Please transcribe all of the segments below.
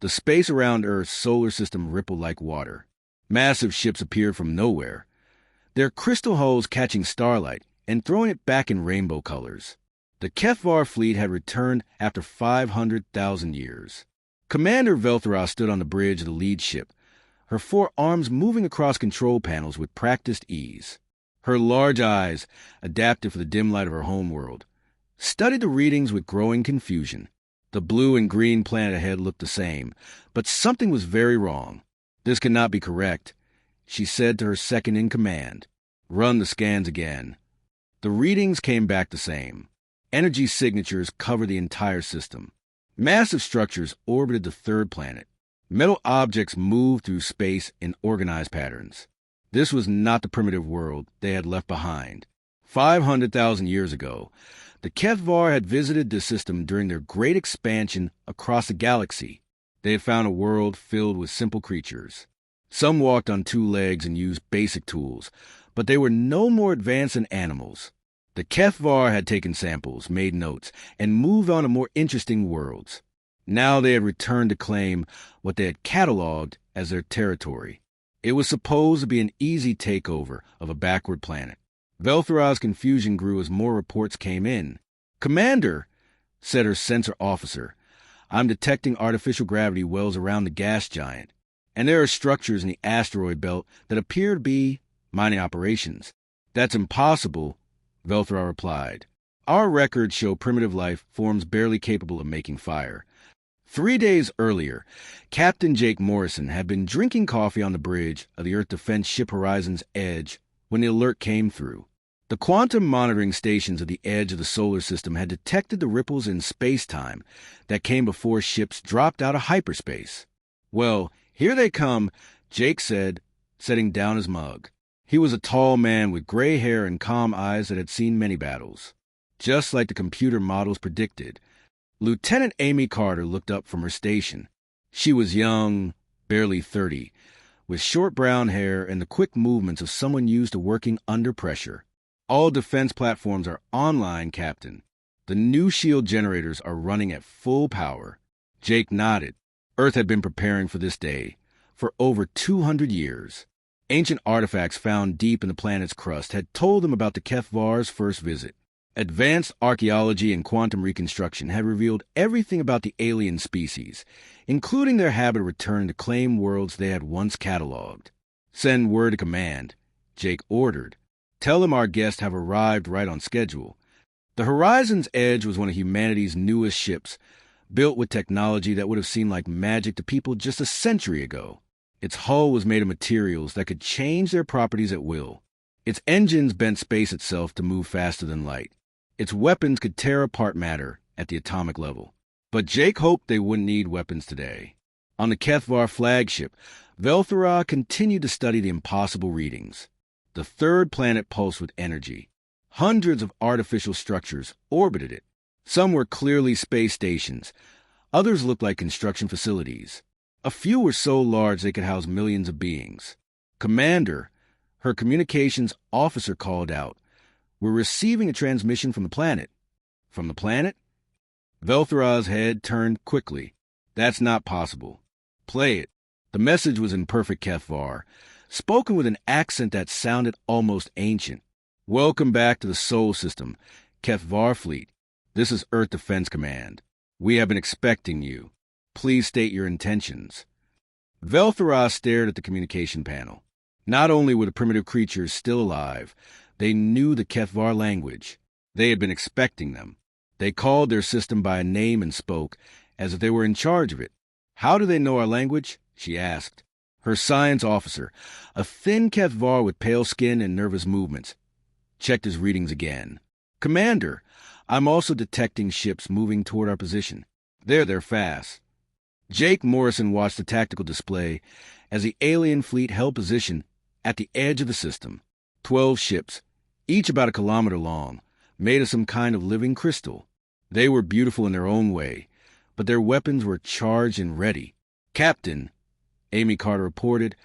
The space around Earth's solar system rippled like water. Massive ships appeared from nowhere, their crystal hulls catching starlight and throwing it back in rainbow colors. The HFY fleet had returned after 500,000 years. Commander Velthara stood on the bridge of the lead ship, her four arms moving across control panels with practiced ease. Her large eyes, adapted for the dim light of her homeworld, studied the readings with growing confusion. The blue and green planet ahead looked the same, but something was very wrong. This could not be correct, she said to her second in command. Run the scans again. The readings came back the same. Energy signatures covered the entire system. Massive structures orbited the third planet. Metal objects moved through space in organized patterns. This was not the primitive world they had left behind. 500,000 years ago, the HFY had visited this system during their great expansion across the galaxy. They had found a world filled with simple creatures. Some walked on two legs and used basic tools, but they were no more advanced than animals. The HFY had taken samples, made notes, and moved on to more interesting worlds. Now they had returned to claim what they had cataloged as their territory. It was supposed to be an easy takeover of a backward planet. Velthara's confusion grew as more reports came in. "Commander," said her sensor officer, "I'm detecting artificial gravity wells around the gas giant, and there are structures in the asteroid belt that appear to be mining operations." "That's impossible," Velthara replied. "Our records show primitive life forms barely capable of making fire." 3 days earlier, Captain Jake Morrison had been drinking coffee on the bridge of the Earth Defense Ship Horizon's edge when the alert came through. The quantum monitoring stations at the edge of the solar system had detected the ripples in space-time that came before ships dropped out of hyperspace. "Well, here they come," Jake said, setting down his mug. He was a tall man with gray hair and calm eyes that had seen many battles. Just like the computer models predicted, Lieutenant Amy Carter looked up from her station. She was young, barely 30, with short brown hair and the quick movements of someone used to working under pressure. "All defense platforms are online, Captain. The new shield generators are running at full power." Jake nodded. Earth had been preparing for this day for over 200 years. Ancient artifacts found deep in the planet's crust had told them about the HFY's first visit. Advanced archaeology and quantum reconstruction had revealed everything about the alien species, including their habit of returning to claim worlds they had once cataloged. "Send word to command," Jake ordered. "Tell them our guests have arrived right on schedule." The Horizon's Edge was one of humanity's newest ships, built with technology that would have seemed like magic to people just a century ago. Its hull was made of materials that could change their properties at will. Its engines bent space itself to move faster than light. Its weapons could tear apart matter at the atomic level. But Jake hoped they wouldn't need weapons today. On the HFY flagship, Velthara continued to study the impossible readings. The third planet pulsed with energy. Hundreds of artificial structures orbited it. Some were clearly space stations. Others looked like construction facilities. A few were so large they could house millions of beings. "Commander," her communications officer called out, "we're receiving a transmission from the planet." "From the planet?" Velthara's head turned quickly. "That's not possible. Play it." The message was in perfect HFY, spoken with an accent that sounded almost ancient. "Welcome back to the Sol System, HFY Fleet. This is Earth Defense Command. We have been expecting you. Please state your intentions." Velthara stared at the communication panel. Not only were the primitive creatures still alive, they knew the HFY language. They had been expecting them. They called their system by a name and spoke as if they were in charge of it. "How do they know our language?" she asked. Her science officer, a thin HFY with pale skin and nervous movements, checked his readings again. "Commander, I'm also detecting ships moving toward our position. They're fast." Jake Morrison watched the tactical display as the alien fleet held position at the edge of the system. 12 ships, each about a kilometer long, made of some kind of living crystal. They were beautiful in their own way, but their weapons were charged and ready. "Captain," Amy Carter reported,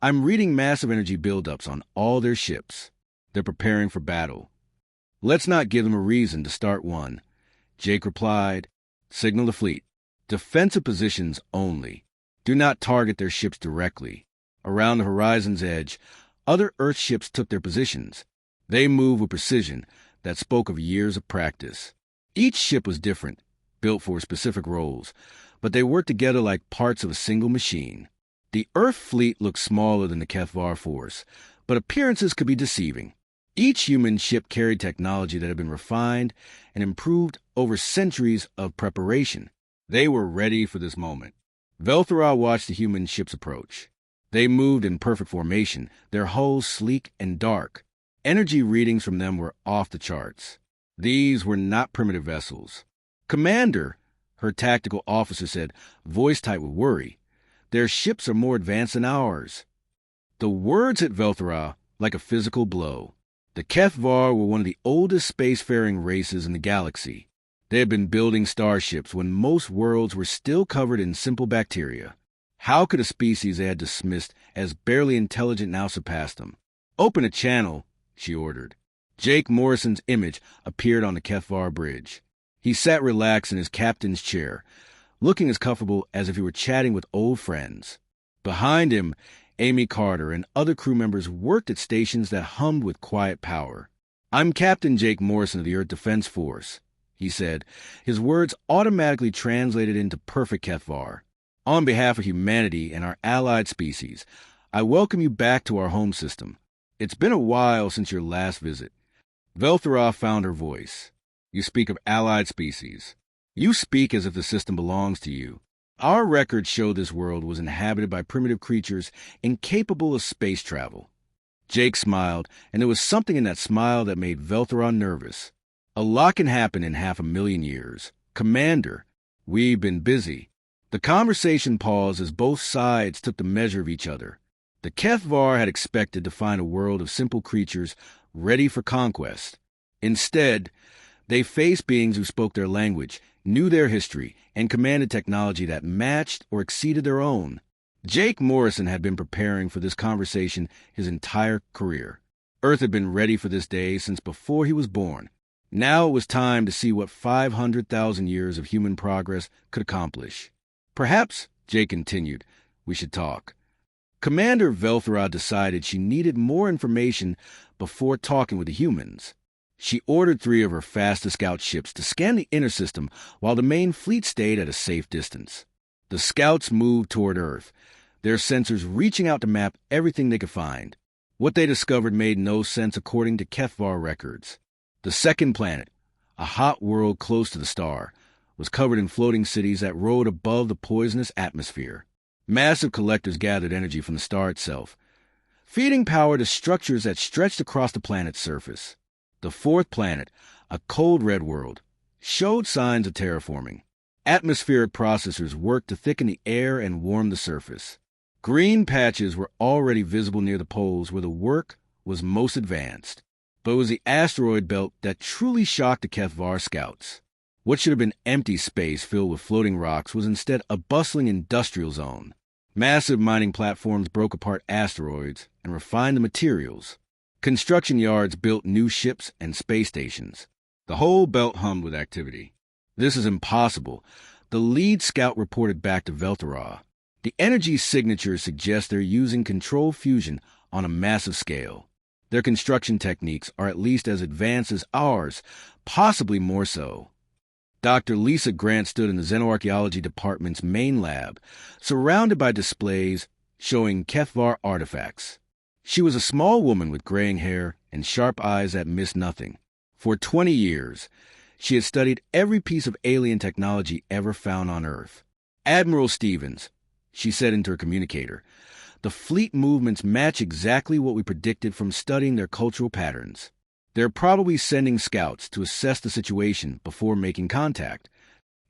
"I'm reading massive energy buildups on all their ships. They're preparing for battle." "Let's not give them a reason to start one," Jake replied. "Signal the fleet." Defensive positions only. Do not target their ships directly. Around the horizon's edge, other Earth ships took their positions. They moved with precision that spoke of years of practice. Each ship was different, built for specific roles, but they worked together like parts of a single machine. The Earth fleet looked smaller than the HFY force, but appearances could be deceiving. Each human ship carried technology that had been refined and improved over centuries of preparation. They were ready for this moment. Velthara watched the human ships approach. They moved in perfect formation, their hulls sleek and dark. Energy readings from them were off the charts. These were not primitive vessels. "Commander," her tactical officer said, voice tight with worry, "their ships are more advanced than ours." The words hit Velthara like a physical blow. The HFY were one of the oldest spacefaring races in the galaxy. They had been building starships when most worlds were still covered in simple bacteria. How could a species they had dismissed as barely intelligent now surpass them? "Open a channel," she ordered. Jake Morrison's image appeared on the HFY bridge. He sat relaxed in his captain's chair, looking as comfortable as if he were chatting with old friends. Behind him, Amy Carter and other crew members worked at stations that hummed with quiet power. "I'm Captain Jake Morrison of the Earth Defense Force," he said, his words automatically translated into perfect HFY. "On behalf of humanity and our allied species, I welcome you back to our home system. It's been a while since your last visit." Velthara found her voice. "You speak of allied species. You speak as if the system belongs to you. Our records show this world was inhabited by primitive creatures incapable of space travel." Jake smiled, and there was something in that smile that made Velthara nervous. "A lot can happen in 500,000 years. Commander, we've been busy." The conversation paused as both sides took the measure of each other. The HFY had expected to find a world of simple creatures ready for conquest. Instead, they faced beings who spoke their language, knew their history, and commanded technology that matched or exceeded their own. Jake Morrison had been preparing for this conversation his entire career. Earth had been ready for this day since before he was born. Now it was time to see what 500,000 years of human progress could accomplish. "Perhaps," Jake continued, "we should talk." Commander Velthara decided she needed more information before talking with the humans. She ordered 3 of her fastest scout ships to scan the inner system while the main fleet stayed at a safe distance. The scouts moved toward Earth, their sensors reaching out to map everything they could find. What they discovered made no sense according to HFY records. The second planet, a hot world close to the star, was covered in floating cities that rode above the poisonous atmosphere. Massive collectors gathered energy from the star itself, feeding power to structures that stretched across the planet's surface. The fourth planet, a cold red world, showed signs of terraforming. Atmospheric processors worked to thicken the air and warm the surface. Green patches were already visible near the poles where the work was most advanced. But it was the asteroid belt that truly shocked the HFY scouts. What should have been empty space filled with floating rocks was instead a bustling industrial zone. Massive mining platforms broke apart asteroids and refined the materials. Construction yards built new ships and space stations. The whole belt hummed with activity. "This is impossible," the lead scout reported back to Velthara. "The energy signatures suggest they're using controlled fusion on a massive scale. Their construction techniques are at least as advanced as ours, possibly more so." Dr. Lisa Grant stood in the Xenoarchaeology Department's main lab, surrounded by displays showing HFY artifacts. She was a small woman with graying hair and sharp eyes that missed nothing. For 20 years, she had studied every piece of alien technology ever found on Earth. "Admiral Stevens," she said into her communicator, "the fleet movements match exactly what we predicted from studying their cultural patterns. They're probably sending scouts to assess the situation before making contact."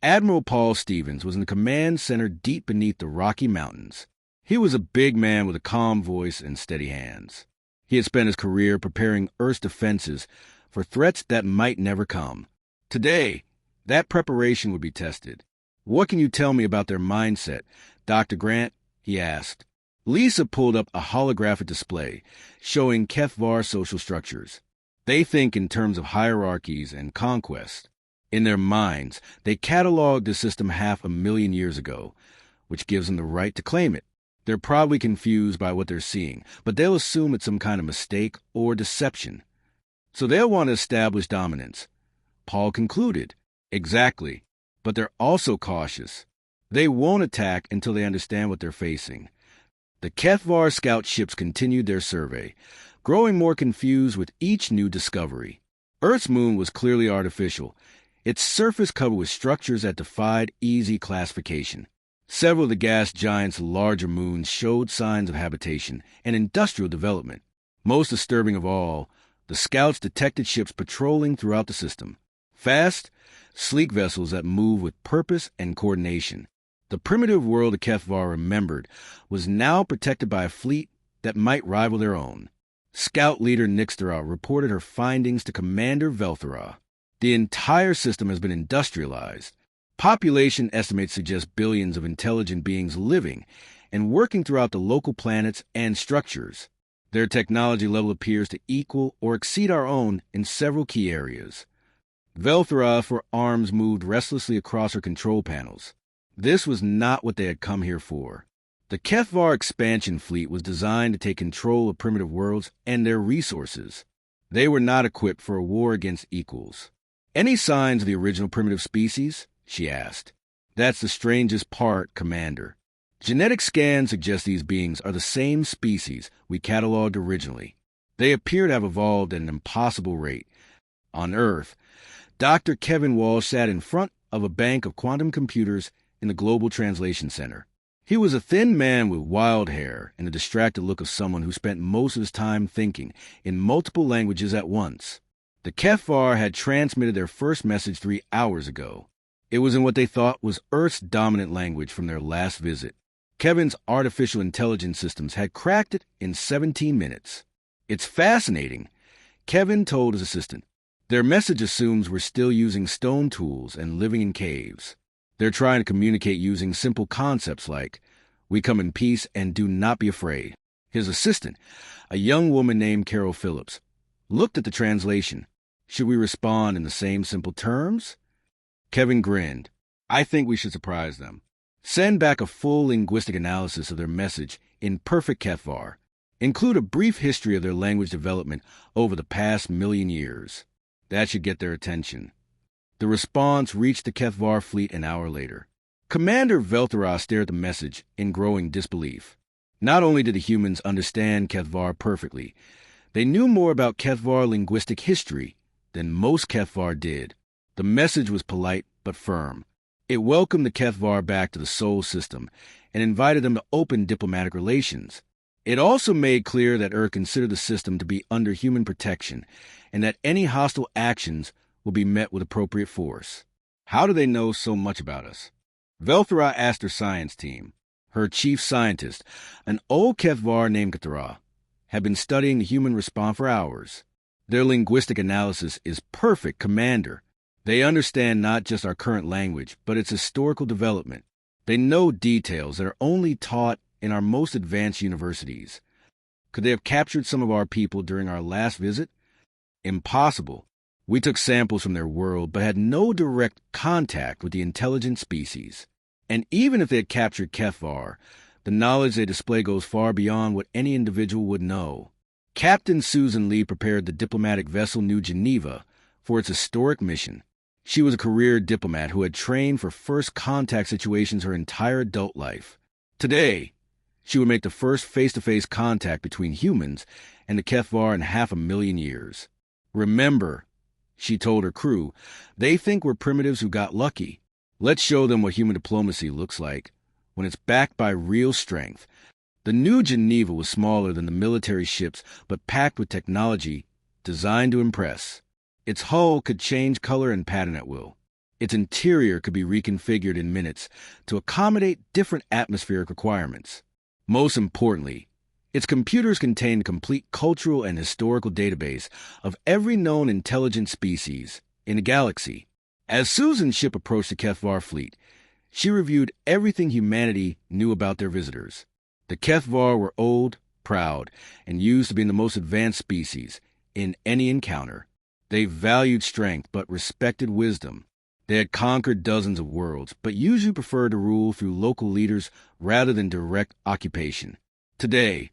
Admiral Paul Stevens was in the command center deep beneath the Rocky Mountains. He was a big man with a calm voice and steady hands. He had spent his career preparing Earth's defenses for threats that might never come. Today, that preparation would be tested. "What can you tell me about their mindset, Dr. Grant?" he asked. Lisa pulled up a holographic display showing HFY social structures. "They think in terms of hierarchies and conquest. In their minds, they cataloged the system 500,000 years ago, which gives them the right to claim it. They're probably confused by what they're seeing, but they'll assume it's some kind of mistake or deception. So they'll want to establish dominance. Paul concluded, exactly, but they're also cautious. They won't attack until they understand what they're facing. The Kethvar scout ships continued their survey, growing more confused with each new discovery. Earth's moon was clearly artificial, its surface covered with structures that defied easy classification. Several of the gas giant's larger moons showed signs of habitation and industrial development. Most disturbing of all, the scouts detected ships patrolling throughout the system. Fast, sleek vessels that move with purpose and coordination. The primitive world of Kethvar remembered was now protected by a fleet that might rival their own. Scout leader Nixtara reported her findings to Commander Velthara. The entire system has been industrialized. Population estimates suggest billions of intelligent beings living and working throughout the local planets and structures. Their technology level appears to equal or exceed our own in several key areas. Velthara for arms moved restlessly across her control panels. This was not what they had come here for. The Kethvar expansion fleet was designed to take control of primitive worlds and their resources. They were not equipped for a war against equals. Any signs of the original primitive species? She asked. That's the strangest part, Commander. Genetic scans suggest these beings are the same species we cataloged originally. They appear to have evolved at an impossible rate. On Earth, Dr. Kevin Walsh sat in front of a bank of quantum computers in the Global Translation Center. He was a thin man with wild hair and the distracted look of someone who spent most of his time thinking in multiple languages at once. The Kethvar had transmitted their first message 3 hours ago. It was in what they thought was Earth's dominant language from their last visit. Kevin's artificial intelligence systems had cracked it in 17 minutes. It's fascinating, Kevin told his assistant. Their message assumes we're still using stone tools and living in caves. They're trying to communicate using simple concepts like, we come in peace and do not be afraid. His assistant, a young woman named Carol Phillips, looked at the translation. Should we respond in the same simple terms? Kevin grinned. I think we should surprise them. Send back a full linguistic analysis of their message in perfect Kethvar. Include a brief history of their language development over the past 1,000,000 years. That should get their attention. The response reached the Kethvar fleet an hour later. Commander Velthara stared at the message in growing disbelief. Not only did the humans understand Kethvar perfectly, they knew more about Kethvar linguistic history than most Kethvar did. The message was polite but firm. It welcomed the Kethvar back to the Sol system and invited them to open diplomatic relations. It also made clear that Earth considered the system to be under human protection and that any hostile actions will be met with appropriate force. How do they know so much about us? Velthara asked her science team. Her chief scientist, an old Kethvar named Kathara, had been studying the human response for hours. Their linguistic analysis is perfect, Commander. They understand not just our current language, but its historical development. They know details that are only taught in our most advanced universities. Could they have captured some of our people during our last visit? Impossible. We took samples from their world, but had no direct contact with the intelligent species. And even if they had captured Kethvar, the knowledge they display goes far beyond what any individual would know. Captain Susan Lee prepared the diplomatic vessel New Geneva for its historic mission. She was a career diplomat who had trained for first contact situations her entire adult life. Today, she would make the first face-to-face contact between humans and the Kethvar in 500,000 years. Remember, she told her crew, they think we're primitives who got lucky. Let's show them what human diplomacy looks like when it's backed by real strength. The New Geneva was smaller than the military ships, but packed with technology designed to impress. Its hull could change color and pattern at will. Its interior could be reconfigured in minutes to accommodate different atmospheric requirements. Most importantly, its computers contained a complete cultural and historical database of every known intelligent species in the galaxy. As Susan's ship approached the Kethvar fleet, she reviewed everything humanity knew about their visitors. The Kethvar were old, proud, and used to be the most advanced species in any encounter. They valued strength but respected wisdom. They had conquered dozens of worlds, but usually preferred to rule through local leaders rather than direct occupation. Today,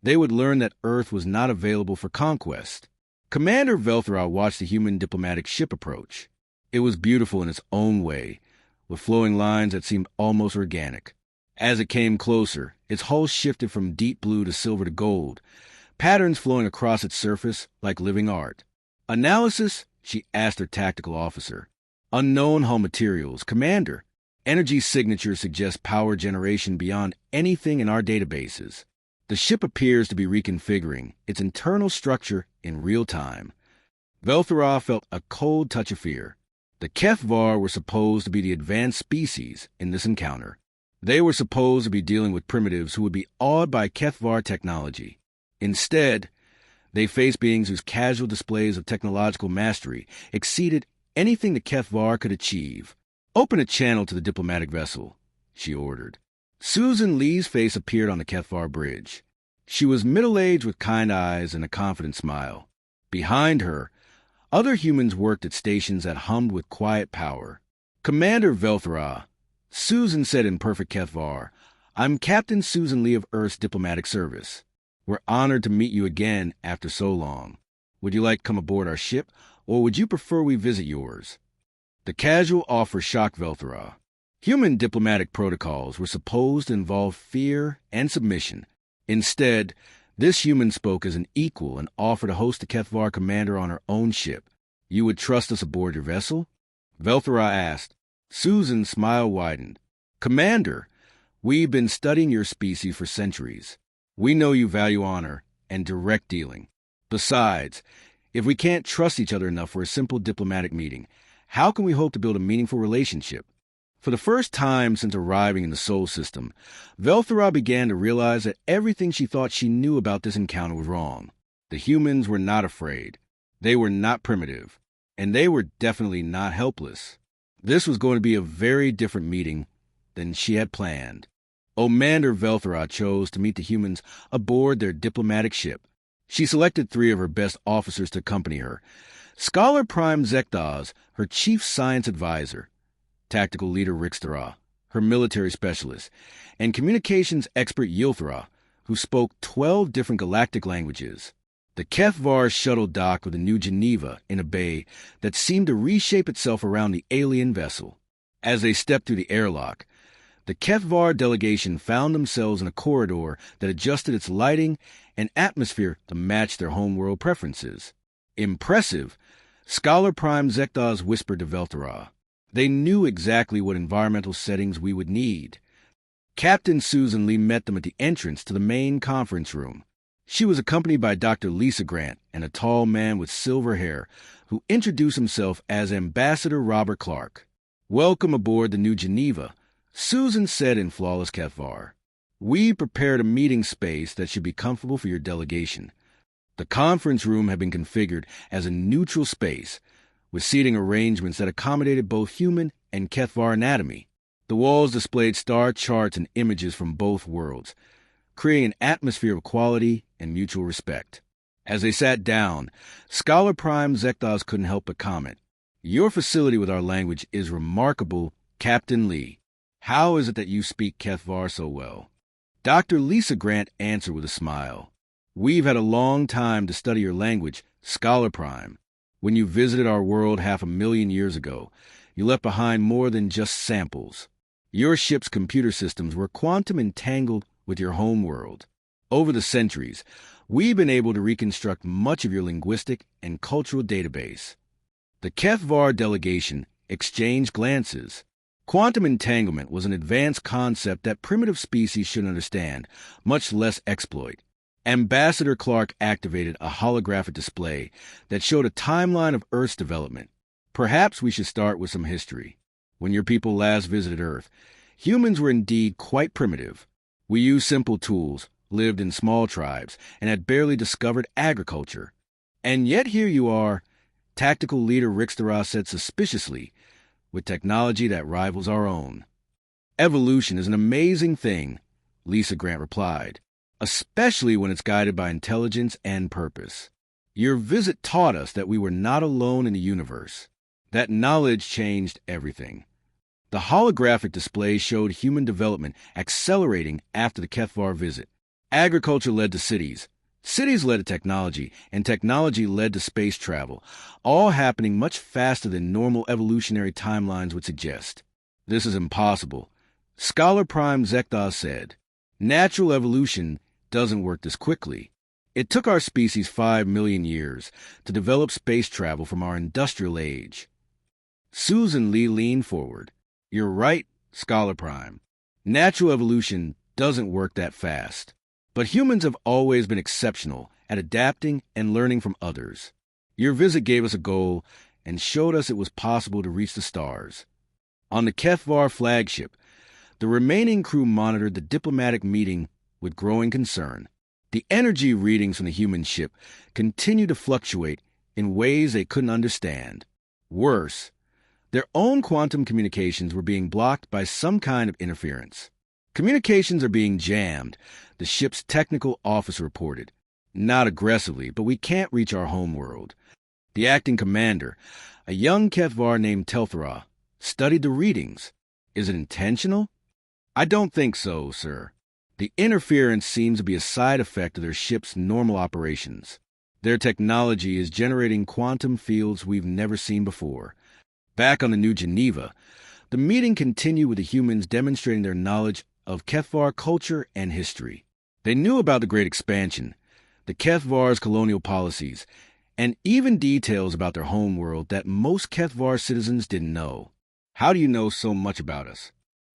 they would learn that Earth was not available for conquest. Commander Velthra watched the human diplomatic ship approach. It was beautiful in its own way, with flowing lines that seemed almost organic. As it came closer, its hull shifted from deep blue to silver to gold, patterns flowing across its surface like living art. Analysis? She asked her tactical officer. Unknown hull materials. Commander, energy signature suggests power generation beyond anything in our databases. The ship appears to be reconfiguring its internal structure in real time. Velthra felt a cold touch of fear. The HFY were supposed to be the advanced species in this encounter. They were supposed to be dealing with primitives who would be awed by HFY technology. Instead, they faced beings whose casual displays of technological mastery exceeded anything the HFY could achieve. "Open a channel to the diplomatic vessel," she ordered. Susan Lee's face appeared on the HFY bridge. She was middle-aged with kind eyes and a confident smile. Behind her, other humans worked at stations that hummed with quiet power. "Commander Velthra," Susan said in perfect HFY, "I'm Captain Susan Lee of Earth's Diplomatic Service. We're honored to meet you again after so long. Would you like to come aboard our ship, or would you prefer we visit yours?" The casual offer shocked Velthra. Human diplomatic protocols were supposed to involve fear and submission. Instead, this human spoke as an equal and offered to host the HFY commander on her own ship. "You would trust us aboard your vessel?" Velthra asked. Susan's smile widened. "Commander, we've been studying your species for centuries. We know you value honor and direct dealing. Besides, if we can't trust each other enough for a simple diplomatic meeting, how can we hope to build a meaningful relationship?" For the first time since arriving in the Sol system, Velthra began to realize that everything she thought she knew about this encounter was wrong. The humans were not afraid. They were not primitive. And they were definitely not helpless. This was going to be a very different meeting than she had planned. Commander Velthra chose to meet the humans aboard their diplomatic ship. She selected 3 of her best officers to accompany her. Scholar Prime Zekdaz, her chief science advisor, tactical leader Rixthra, her military specialist, and communications expert Yilthra, who spoke 12 different galactic languages. The HFY shuttle docked with a new Geneva in a bay that seemed to reshape itself around the alien vessel. As they stepped through the airlock, the HFY delegation found themselves in a corridor that adjusted its lighting and atmosphere to match their homeworld preferences. "Impressive," Scholar Prime Zekdaz whispered to Velthra. "They knew exactly what environmental settings we would need." Captain Susan Lee met them at the entrance to the main conference room. She was accompanied by Dr. Lisa Grant and a tall man with silver hair who introduced himself as Ambassador Robert Clark. "Welcome aboard the New Geneva," Susan said in flawless HFY. "We prepared a meeting space that should be comfortable for your delegation." The conference room had been configured as a neutral space, with seating arrangements that accommodated both human and HFY anatomy. The walls displayed star charts and images from both worlds, creating an atmosphere of quality and mutual respect. As they sat down, Scholar Prime Zekdaz couldn't help but comment, "Your facility with our language is remarkable, Captain Lee. How is it that you speak HFY so well?" Dr. Lisa Grant answered with a smile. "We've had a long time to study your language, Scholar Prime. When you visited our world 500,000 years ago, you left behind more than just samples. Your ship's computer systems were quantum entangled with your home world. Over the centuries, we've been able to reconstruct much of your linguistic and cultural database." The HFY delegation exchanged glances. Quantum entanglement was an advanced concept that primitive species should understand, much less exploit. Ambassador Clark activated a holographic display that showed a timeline of Earth's development. "Perhaps we should start with some history. When your people last visited Earth, humans were indeed quite primitive. We used simple tools, lived in small tribes, and had barely discovered agriculture. And yet here you are," tactical leader Rixthra said suspiciously, "with technology that rivals our own." "Evolution is an amazing thing," Lisa Grant replied, "especially when it's guided by intelligence and purpose. Your visit taught us that we were not alone in the universe. That knowledge changed everything. The holographic display showed human development accelerating after the Kethvar visit. Agriculture led to cities. Cities led to technology, and technology led to space travel, all happening much faster than normal evolutionary timelines would suggest. This is impossible. Scholar Prime Zekdar said, natural evolution doesn't work this quickly. It took our species 5 million years to develop space travel from our industrial age. Susan Lee leaned forward. You're right, Scholar Prime. Natural evolution doesn't work that fast. But humans have always been exceptional at adapting and learning from others. Your visit gave us a goal and showed us it was possible to reach the stars. On the Kethvar flagship, the remaining crew monitored the diplomatic meeting with growing concern. The energy readings from the human ship continued to fluctuate in ways they couldn't understand. Worse, their own quantum communications were being blocked by some kind of interference. Communications are being jammed, the ship's technical officer reported. Not aggressively, but we can't reach our homeworld. The acting commander, a young Kethvar named Telthra, studied the readings. Is it intentional? I don't think so, sir. The interference seems to be a side effect of their ship's normal operations. Their technology is generating quantum fields we've never seen before. Back on the New Geneva, the meeting continued with the humans demonstrating their knowledge of Kethvar culture and history. They knew about the Great Expansion, the Kethvar's colonial policies, and even details about their homeworld that most Kethvar citizens didn't know. How do you know so much about us?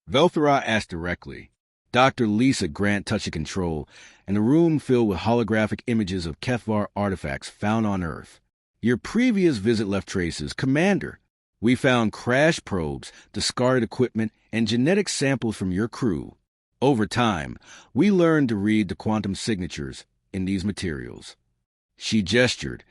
Velthara asked directly. Dr. Lisa Grant touched the control, and the room filled with holographic images of Kethvar artifacts found on Earth. Your previous visit left traces, Commander. We found crash probes, discarded equipment, and genetic samples from your crew. Over time, we learned to read the quantum signatures in these materials. She gestured,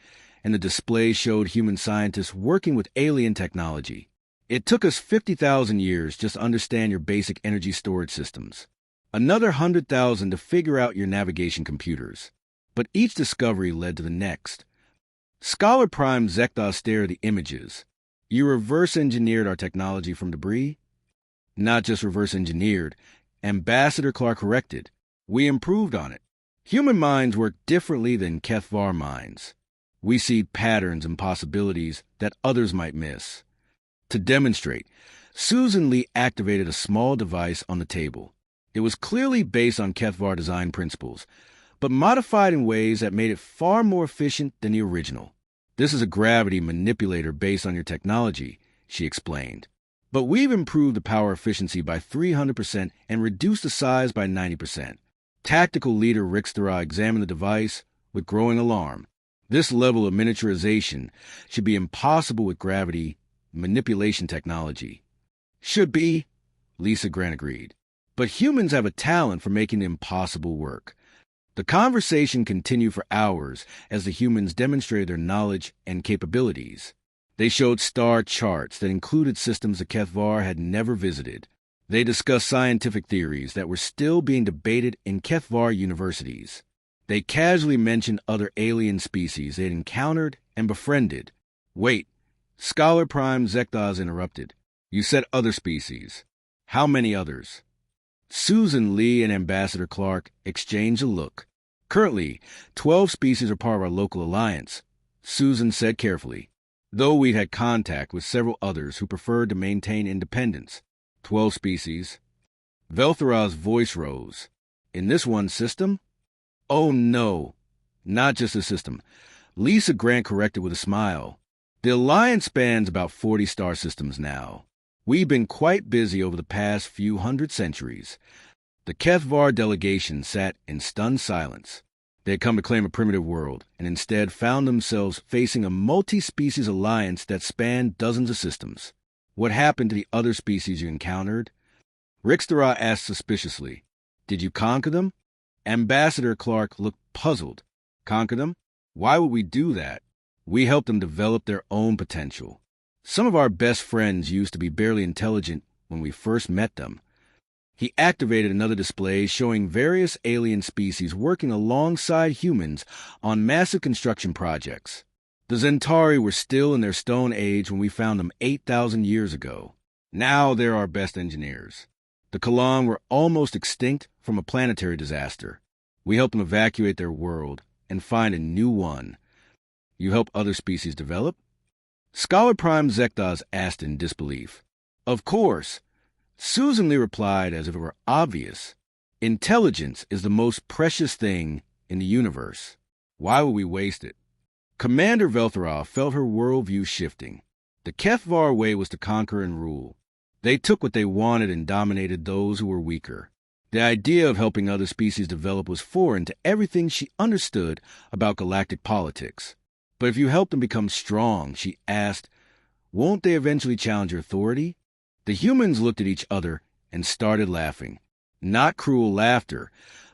and the display showed human scientists working with alien technology. It took us 50,000 years just to understand your basic energy storage systems. Another 100,000 to figure out your navigation computers. But each discovery led to the next. Scholar Prime Zekdar stared at the images. You reverse-engineered our technology from debris? Not just reverse-engineered. Ambassador Clark corrected. We improved on it. Human minds work differently than Kethvar minds. We see patterns and possibilities that others might miss. To demonstrate, Susan Lee activated a small device on the table. It was clearly based on Kethvar design principles, but modified in ways that made it far more efficient than the original. This is a gravity manipulator based on your technology, she explained. But we've improved the power efficiency by 300% and reduced the size by 90%. Tactical leader Rixthara examined the device with growing alarm. This level of miniaturization should be impossible with gravity manipulation technology. Should be, Lisa Grant agreed. But humans have a talent for making the impossible work. The conversation continued for hours as the humans demonstrated their knowledge and capabilities. They showed star charts that included systems the Kethvar had never visited. They discussed scientific theories that were still being debated in Kethvar universities. They casually mentioned other alien species they had encountered and befriended. Wait, Scholar Prime Zekdaz interrupted. You said other species. How many others? Susan Lee and Ambassador Clark exchanged a look. Currently, 12 species are part of our local alliance, Susan said carefully, though we'd had contact with several others who preferred to maintain independence. 12 species. Velthara's voice rose. In this one system? Oh no, not just a system. Lisa Grant corrected with a smile. The alliance spans about 40 star systems now. We've been quite busy over the past few hundred centuries. The Kethvar delegation sat in stunned silence. They had come to claim a primitive world, and instead found themselves facing a multi-species alliance that spanned dozens of systems. What happened to the other species you encountered? Rixthara asked suspiciously. Did you conquer them? Ambassador Clark looked puzzled. Conquer them? Why would we do that? We helped them develop their own potential. Some of our best friends used to be barely intelligent when we first met them. He activated another display showing various alien species working alongside humans on massive construction projects. The Centauri were still in their Stone Age when we found them 8,000 years ago. Now they're our best engineers. The Kalan were almost extinct from a planetary disaster. We helped them evacuate their world and find a new one. You help other species develop? Scholar Prime Zekdaz asked in disbelief. Of course. Susan Lee replied as if it were obvious. Intelligence is the most precious thing in the universe. Why would we waste it? Commander Velthara felt her worldview shifting. The Kethvar way was to conquer and rule. They took what they wanted and dominated those who were weaker. The idea of helping other species develop was foreign to everything she understood about galactic politics. But if you help them become strong, she asked, won't they eventually challenge your authority? The humans looked at each other and started laughing. Not cruel laughter,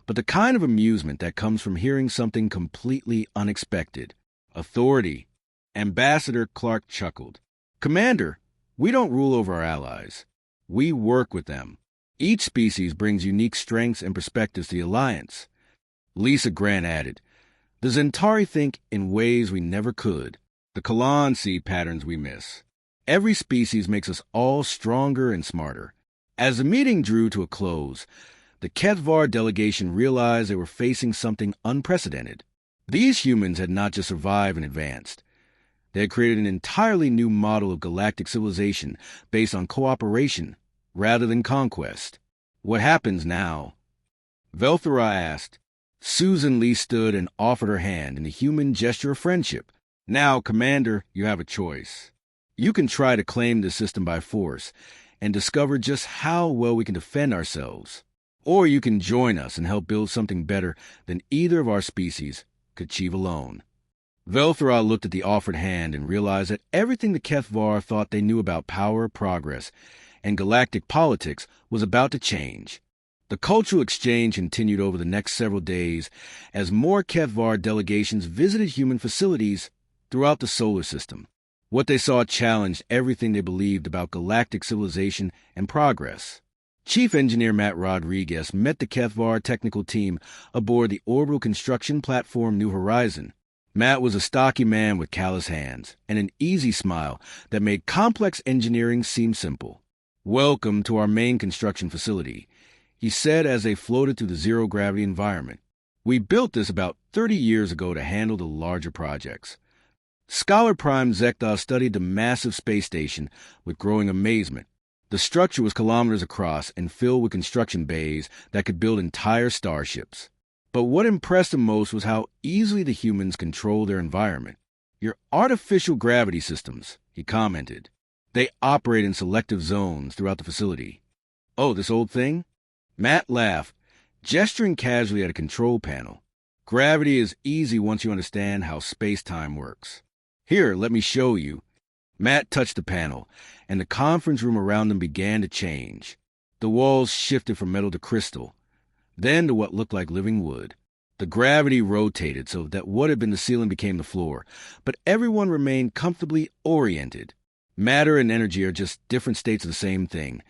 but the kind of amusement that comes from hearing something completely unexpected. Authority. Ambassador Clark chuckled. Commander, we don't rule over our allies. We work with them. Each species brings unique strengths and perspectives to the Alliance. Lisa Grant added, the Centauri think in ways we never could. The Kalan see patterns we miss. Every species makes us all stronger and smarter. As the meeting drew to a close, the Kethvar delegation realized they were facing something unprecedented. These humans had not just survived and advanced. They had created an entirely new model of galactic civilization based on cooperation rather than conquest. What happens now? Velthara asked. Susan Lee stood and offered her hand in a human gesture of friendship. Now, Commander, you have a choice. You can try to claim this system by force and discover just how well we can defend ourselves. Or you can join us and help build something better than either of our species could achieve alone. Velthara looked at the offered hand and realized that everything the Kethvar thought they knew about power, progress, and galactic politics was about to change. The cultural exchange continued over the next several days as more Kethvar delegations visited human facilities throughout the solar system. What they saw challenged everything they believed about galactic civilization and progress. Chief Engineer Matt Rodriguez met the Kethvar technical team aboard the orbital construction platform New Horizon. Matt was a stocky man with callous hands and an easy smile that made complex engineering seem simple. Welcome to our main construction facility, he said as they floated through the zero-gravity environment. We built this about 30 years ago to handle the larger projects. Scholar Prime Zekda studied the massive space station with growing amazement. The structure was kilometers across and filled with construction bays that could build entire starships. But what impressed him most was how easily the humans control their environment. Your artificial gravity systems, he commented. They operate in selective zones throughout the facility. Oh, this old thing? Matt laughed, gesturing casually at a control panel. Gravity is easy once you understand how space-time works. Here, let me show you. Matt touched the panel, and the conference room around them began to change. The walls shifted from metal to crystal, then to what looked like living wood. The gravity rotated so that what had been the ceiling became the floor, but everyone remained comfortably oriented. Matter and energy are just different states of the same thing.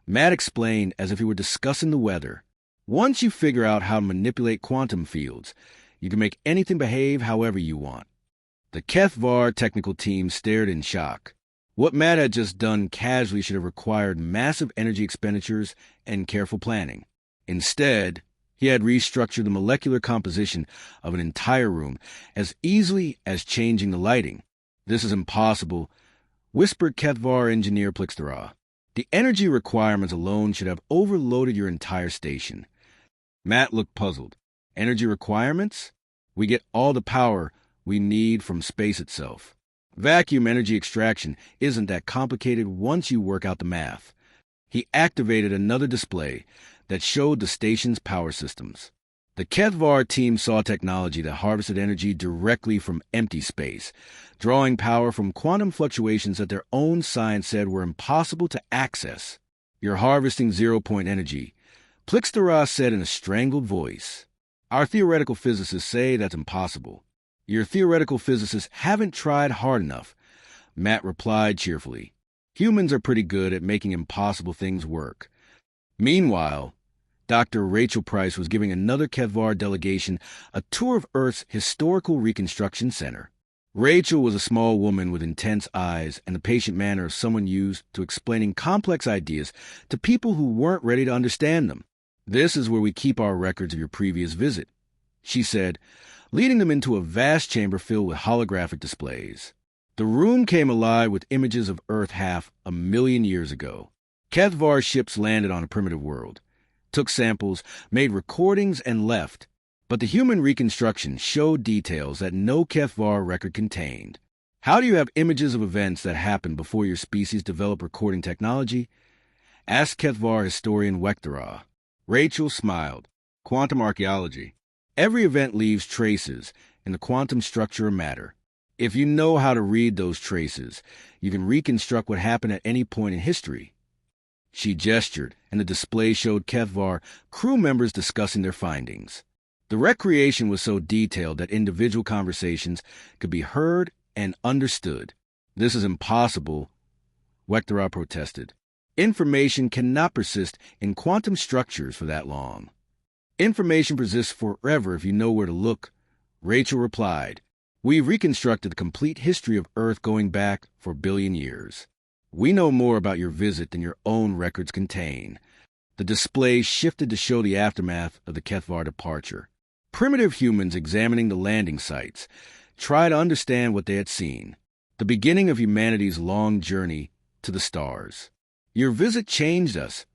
Matt explained as if he were discussing the weather. Once you figure out how to manipulate quantum fields, you can make anything behave however you want. The Kethvar technical team stared in shock. What Matt had just done casually should have required massive energy expenditures and careful planning. Instead, he had restructured the molecular composition of an entire room as easily as changing the lighting. This is impossible, whispered Kethvar engineer Plixtera. The energy requirements alone should have overloaded your entire station. Matt looked puzzled. Energy requirements? We get all the power we need from space itself. Vacuum energy extraction isn't that complicated once you work out the math. He activated another display that showed the station's power systems. The Kethvar team saw technology that harvested energy directly from empty space, drawing power from quantum fluctuations that their own science said were impossible to access. You're harvesting zero-point energy, Plixtera said in a strangled voice. Our theoretical physicists say that's impossible. Your theoretical physicists haven't tried hard enough, Matt replied cheerfully. Humans are pretty good at making impossible things work. Meanwhile, Dr. Rachel Price was giving another Kethvar delegation a tour of Earth's historical reconstruction center. Rachel was a small woman with intense eyes and the patient manner of someone used to explaining complex ideas to people who weren't ready to understand them. "This is where we keep our records of your previous visit," she said, leading them into a vast chamber filled with holographic displays. The room came alive with images of Earth 500,000 years ago. Kethvar ships landed on a primitive world, took samples, made recordings, and left. But the human reconstruction showed details that no Kethvar record contained. "How do you have images of events that happened before your species developed recording technology?" asked Kethvar historian Wektorah. Rachel smiled. "Quantum archaeology. Every event leaves traces in the quantum structure of matter. If you know how to read those traces, you can reconstruct what happened at any point in history." She gestured, and the display showed Kethvar crew members discussing their findings. The recreation was so detailed that individual conversations could be heard and understood. "This is impossible," Wektorah protested. "Information cannot persist in quantum structures for that long." "Information persists forever if you know where to look," Rachel replied. "We've reconstructed the complete history of Earth going back for a billion years. We know more about your visit than your own records contain." The display shifted to show the aftermath of the Kethvar departure. Primitive humans examining the landing sites tried to understand what they had seen, the beginning of humanity's long journey to the stars. "Your visit changed us,"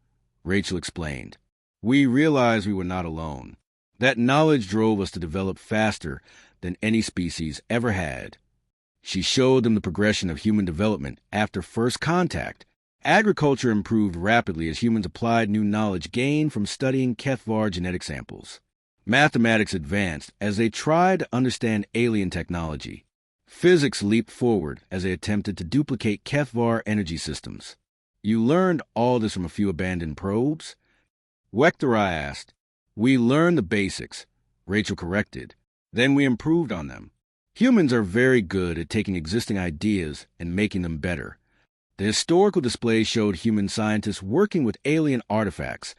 Rachel explained. "We realized we were not alone. That knowledge drove us to develop faster than any species ever had." She showed them the progression of human development after first contact. Agriculture improved rapidly as humans applied new knowledge gained from studying Kethvar genetic samples. Mathematics advanced as they tried to understand alien technology. Physics leaped forward as they attempted to duplicate Kethvar energy systems. "You learned all this from a few abandoned probes?" Wektorah asked. "We learned the basics," Rachel corrected. "Then we improved on them. Humans are very good at taking existing ideas and making them better." The historical display showed human scientists working with alien artifacts,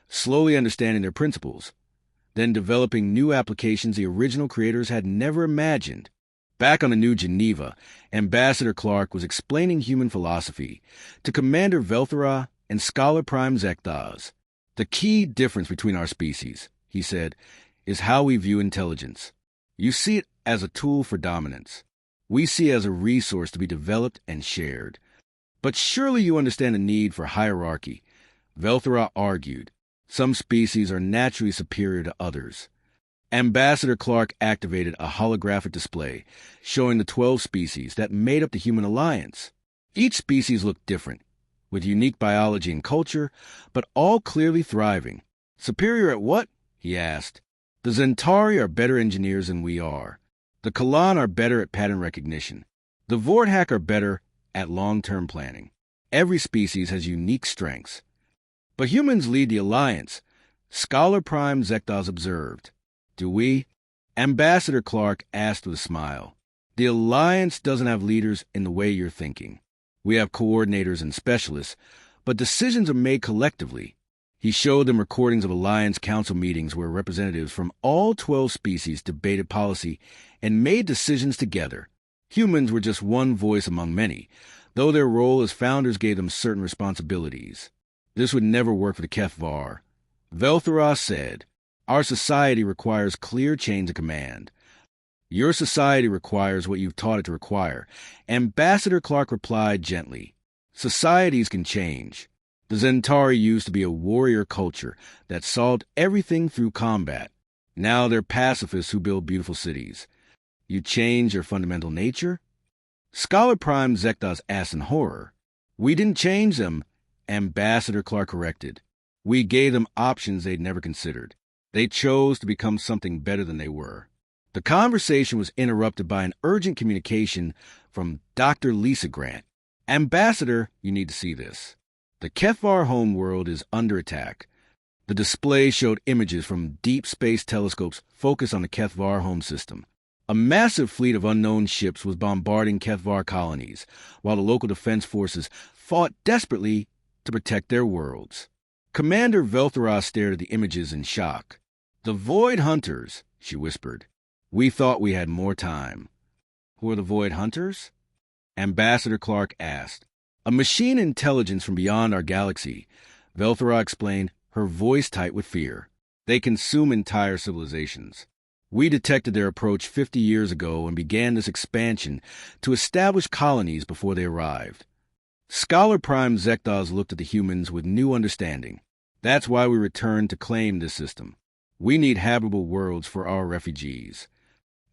slowly understanding their principles, then developing new applications the original creators had never imagined. Back on the New Geneva, Ambassador Clark was explaining human philosophy to Commander Velthora and Scholar Prime Zekdaz. "The key difference between our species," he said, "is how we view intelligence. You see it as a tool for dominance. We see it as a resource to be developed and shared." "But surely you understand the need for hierarchy," Velthora argued. "Some species are naturally superior to others." Ambassador Clark activated a holographic display showing the 12 species that made up the human alliance. Each species looked different, with unique biology and culture, but all clearly thriving. "Superior at what?" he asked. "The Zentari are better engineers than we are. The Kalan are better at pattern recognition. The Vorthak are better at long-term planning. Every species has unique strengths. But humans lead the alliance," Scholar Prime Zekdaz observed. "Do we?" Ambassador Clark asked with a smile. "The alliance doesn't have leaders in the way you're thinking. We have coordinators and specialists, but decisions are made collectively." He showed them recordings of Alliance Council meetings where representatives from all 12 species debated policy and made decisions together. Humans were just one voice among many, though their role as founders gave them certain responsibilities. "This would never work for the Kethvar," Velthora said. "Our society requires clear chains of command." "Your society requires what you've taught it to require," Ambassador Clark replied gently. "Societies can change. The Zentari used to be a warrior culture that solved everything through combat. Now they're pacifists who build beautiful cities. You change their fundamental nature?" Scholar Prime Zekdaz asked in horror. "We didn't change them," Ambassador Clark corrected. "We gave them options they'd never considered. They chose to become something better than they were." The conversation was interrupted by an urgent communication from Dr. Lisa Grant. "Ambassador, you need to see this. The Kethvar homeworld is under attack." The display showed images from deep space telescopes focused on the Kethvar home system. A massive fleet of unknown ships was bombarding Kethvar colonies, while the local defense forces fought desperately to protect their worlds. Commander Velthora stared at the images in shock. "The Void Hunters," she whispered. "We thought we had more time." Who are the Void Hunters? Ambassador Clark asked. A machine intelligence from beyond our galaxy, Velthora explained, her voice tight with fear. They consume entire civilizations. We detected their approach 50 years ago and began this expansion to establish colonies before they arrived. Scholar Prime Zekdaz looked at the humans with new understanding. That's why we returned to claim this system. We need habitable worlds for our refugees.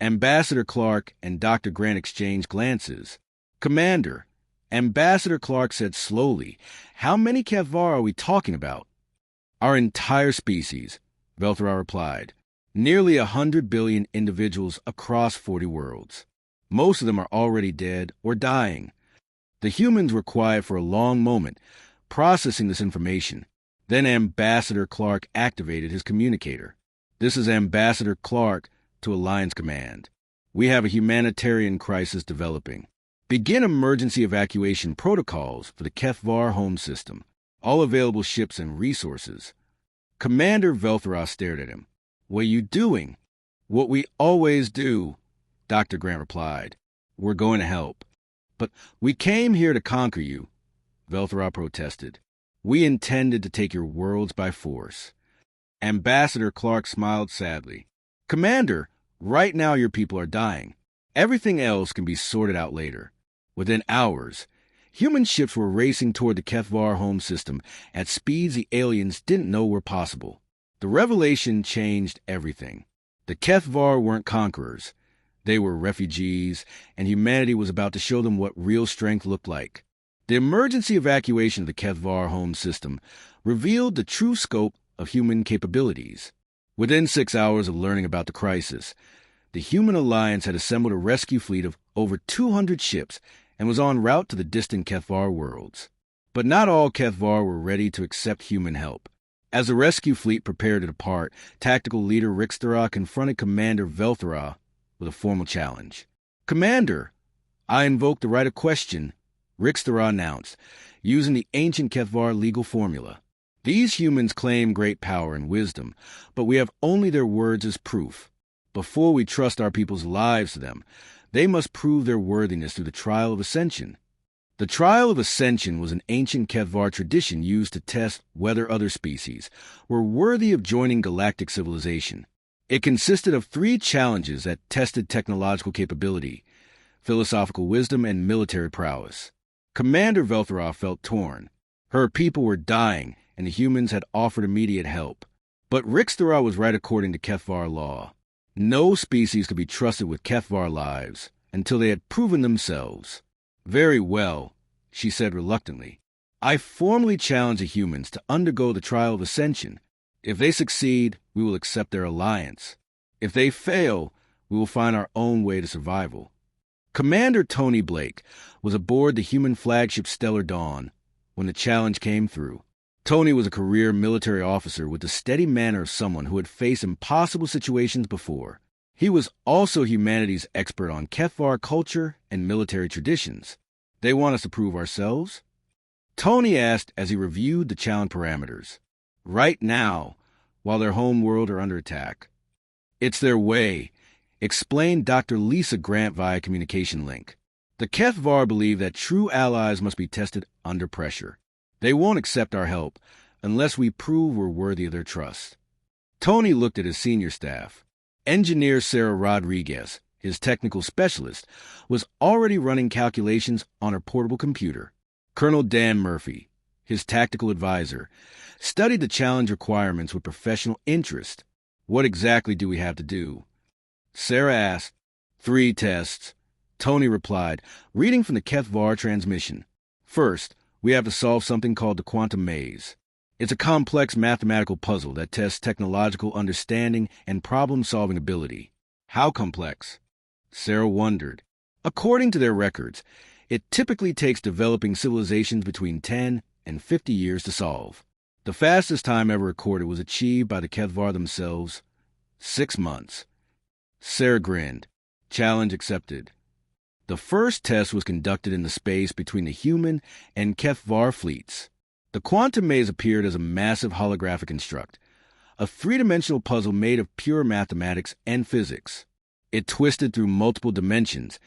Ambassador Clark and Dr. Grant exchanged glances. Commander, Ambassador Clark said slowly, how many Kevvar are we talking about? Our entire species, Velthora replied. Nearly 100 billion individuals across 40 worlds. Most of them are already dead or dying. The humans were quiet for a long moment, processing this information. Then Ambassador Clark activated his communicator. This is Ambassador Clark to Alliance Command. We have a humanitarian crisis developing. Begin emergency evacuation protocols for the Kefvar home system. All available ships and resources. Commander Velthora stared at him. What are you doing? What we always do, Dr. Grant replied. We're going to help. But we came here to conquer you, Velthora protested. We intended to take your worlds by force. Ambassador Clark smiled sadly. Commander, right now your people are dying. Everything else can be sorted out later. Within hours, human ships were racing toward the Kefvar home system at speeds the aliens didn't know were possible. The revelation changed everything. The Kefvar weren't conquerors. They were refugees, and humanity was about to show them what real strength looked like. The emergency evacuation of the Kefvar home system revealed the true scope of human capabilities. Within 6 hours of learning about the crisis, the Human Alliance had assembled a rescue fleet of over 200 ships and was en route to the distant Kefvar worlds. But not all Kefvar were ready to accept human help. As the rescue fleet prepared to depart, tactical leader Rixthara confronted Commander Velthora with a formal challenge. Commander, I invoke the right of question, Rixthara announced, using the ancient Kefvar legal formula. These humans claim great power and wisdom, but we have only their words as proof. Before we trust our people's lives to them, they must prove their worthiness through the trial of ascension. The trial of ascension was an ancient Kefvar tradition used to test whether other species were worthy of joining galactic civilization. It consisted of 3 challenges that tested technological capability, philosophical wisdom, and military prowess. Commander Velthora felt torn. Her people were dying, and the humans had offered immediate help. But Rixthara was right according to Kefvar law. No species could be trusted with Kefvar lives until they had proven themselves. Very well, she said reluctantly. I formally challenge the humans to undergo the trial of ascension. If they succeed, we will accept their alliance. If they fail, we will find our own way to survival. Commander Tony Blake was aboard the human flagship Stellar Dawn when the challenge came through. Tony was a career military officer with the steady manner of someone who had faced impossible situations before. He was also humanity's expert on Kefvar culture and military traditions. They want us to prove ourselves? Tony asked as he reviewed the challenge parameters. Right now, while their home world are under attack. It's their way, explained Dr. Lisa Grant via communication link. The Kefvar believe that true allies must be tested under pressure. They won't accept our help unless we prove we're worthy of their trust. Tony looked at his senior staff. Engineer Sarah Rodriguez, his technical specialist, was already running calculations on her portable computer. Colonel Dan Murphy, his tactical advisor, studied the challenge requirements with professional interest. What exactly do we have to do? Sarah asked. 3 tests. Tony replied, reading from the Kefvar transmission. First, we have to solve something called the quantum maze. It's a complex mathematical puzzle that tests technological understanding and problem-solving ability. How complex? Sarah wondered. According to their records, it typically takes developing civilizations between 10 and 50 years to solve. The fastest time ever recorded was achieved by the Kefvar themselves, 6 months. Sarah grinned. Challenge accepted. The first test was conducted in the space between the human and Kefvar fleets. The quantum maze appeared as a massive holographic construct, a 3-dimensional puzzle made of pure mathematics and physics. It twisted through multiple dimensions,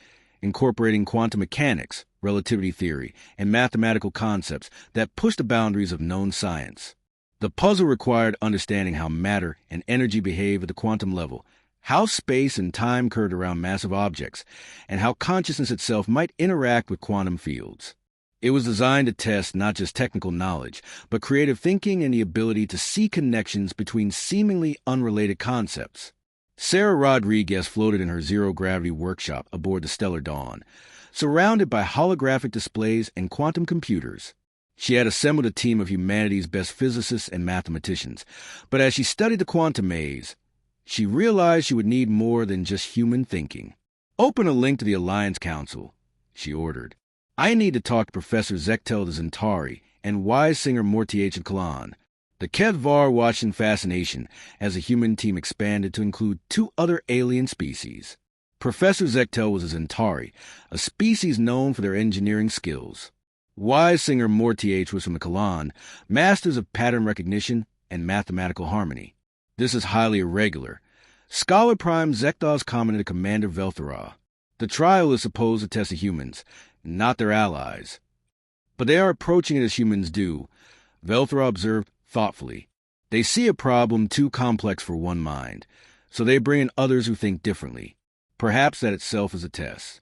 incorporating quantum mechanics, relativity theory, and mathematical concepts that push the boundaries of known science. The puzzle required understanding how matter and energy behave at the quantum level, how space and time curve around massive objects, and how consciousness itself might interact with quantum fields. It was designed to test not just technical knowledge, but creative thinking and the ability to see connections between seemingly unrelated concepts. Sarah Rodriguez floated in her zero-gravity workshop aboard the Stellar Dawn, surrounded by holographic displays and quantum computers. She had assembled a team of humanity's best physicists and mathematicians, but as she studied the quantum maze, she realized she would need more than just human thinking. "Open a link to the Alliance Council," she ordered. "I need to talk to Professor Zechtel the Zentari and Wise-Singer Mortiech of Kalan." The HFY watched in fascination as the human team expanded to include 2 other alien species. Professor Zechtel was a Zentari, a species known for their engineering skills. Wise-Singer Mortiech was from the Kalan, masters of pattern recognition and mathematical harmony. "This is highly irregular." Scholar Prime Zekdos commented to Commander Velthara. "The trial is supposed to test the humans, not their allies. But they are approaching it as humans do," Velthara observed thoughtfully. "They see a problem too complex for one mind, so they bring in others who think differently. Perhaps that itself is a test."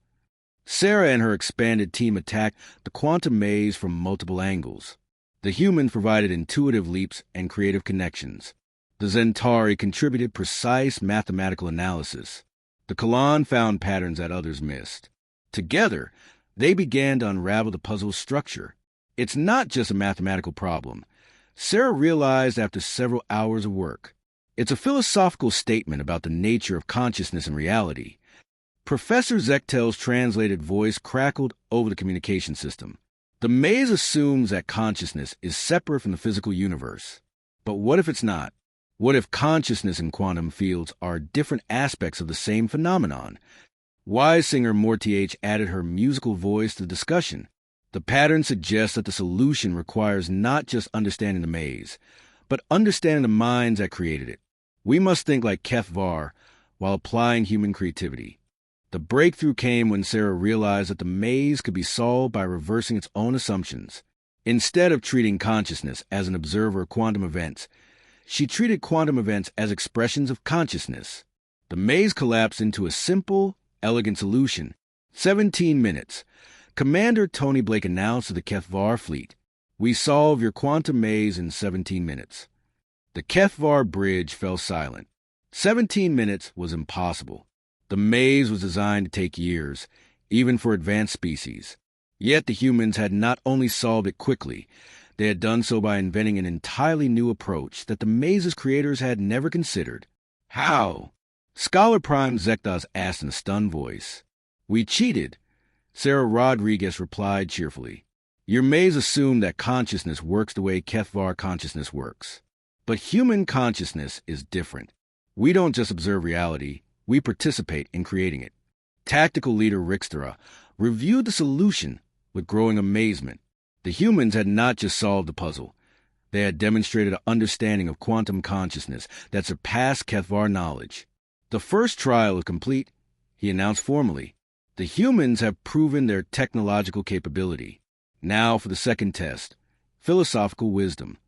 Sarah and her expanded team attacked the quantum maze from multiple angles. The humans provided intuitive leaps and creative connections. The Zentari contributed precise mathematical analysis. The Kalan found patterns that others missed. Together, they began to unravel the puzzle's structure. It's not just a mathematical problem, Sarah realized after several hours of work. It's a philosophical statement about the nature of consciousness and reality. Professor Zechtel's translated voice crackled over the communication system. "The maze assumes that consciousness is separate from the physical universe. But what if it's not? What if consciousness and quantum fields are different aspects of the same phenomenon?" Wise-Singer Mortiech added her musical voice to the discussion. "The pattern suggests that the solution requires not just understanding the maze, but understanding the minds that created it. We must think like HFY while applying human creativity." The breakthrough came when Sarah realized that the maze could be solved by reversing its own assumptions. Instead of treating consciousness as an observer of quantum events, she treated quantum events as expressions of consciousness. The maze collapsed into a simple, elegant solution. 17 minutes. Commander Tony Blake announced to the HFY fleet, "We solve your quantum maze in 17 minutes." The HFY bridge fell silent. 17 minutes was impossible. The maze was designed to take years, even for advanced species. Yet the humans had not only solved it quickly, they had done so by inventing an entirely new approach that the maze's creators had never considered. "How?" Scholar Prime Zekdos asked in a stunned voice. "We cheated," Sarah Rodriguez replied cheerfully. "Your maze assumed that consciousness works the way HFY consciousness works. But human consciousness is different. We don't just observe reality, we participate in creating it." Tactical leader Rixtera reviewed the solution with growing amazement. The humans had not just solved the puzzle. They had demonstrated an understanding of quantum consciousness that surpassed HFY knowledge. "The first trial is complete," he announced formally. "The humans have proven their technological capability. Now for the second test, philosophical wisdom."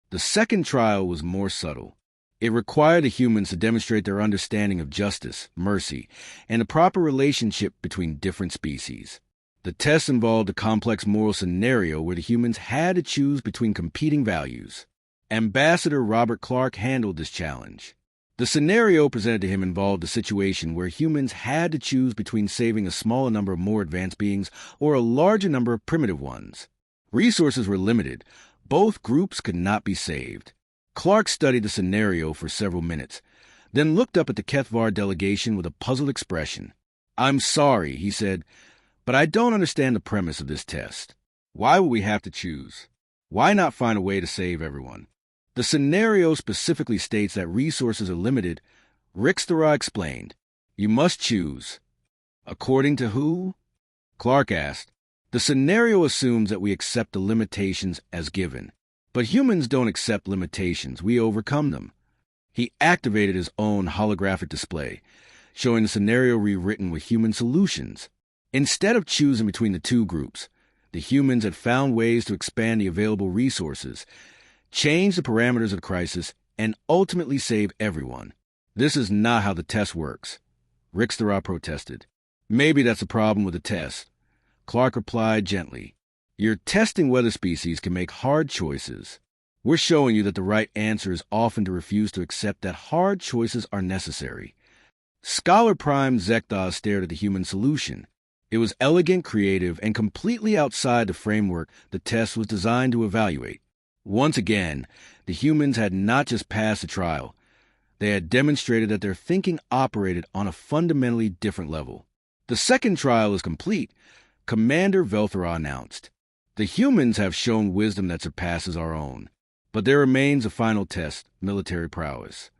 The second trial was more subtle. It required the humans to demonstrate their understanding of justice, mercy, and the proper relationship between different species. The test involved a complex moral scenario where the humans had to choose between competing values. Ambassador Robert Clark handled this challenge. The scenario presented to him involved a situation where humans had to choose between saving a smaller number of more advanced beings or a larger number of primitive ones. Resources were limited. Both groups could not be saved. Clark studied the scenario for several minutes, then looked up at the HFY delegation with a puzzled expression. "I'm sorry," he said, "but I don't understand the premise of this test. Why would we have to choose? Why not find a way to save everyone? The scenario specifically states that resources are limited." Rixtera explained. "You must choose." "According to who?" Clark asked. "The scenario assumes that we accept the limitations as given. But humans don't accept limitations, we overcome them." He activated his own holographic display, showing the scenario rewritten with human solutions. Instead of choosing between the two groups, the humans had found ways to expand the available resources, change the parameters of the crisis, and ultimately save everyone. This is not how the test works. Rixtara protested. Maybe that's a problem with the test. Clark replied gently. You're testing whether species can make hard choices. We're showing you that the right answer is often to refuse to accept that hard choices are necessary. Scholar Prime Zekthos stared at the human solution. It was elegant, creative, and completely outside the framework the test was designed to evaluate. Once again, the humans had not just passed the trial. They had demonstrated that their thinking operated on a fundamentally different level. The second trial is complete, Commander Velthara announced. The humans have shown wisdom that surpasses our own. But there remains a final test, military prowess.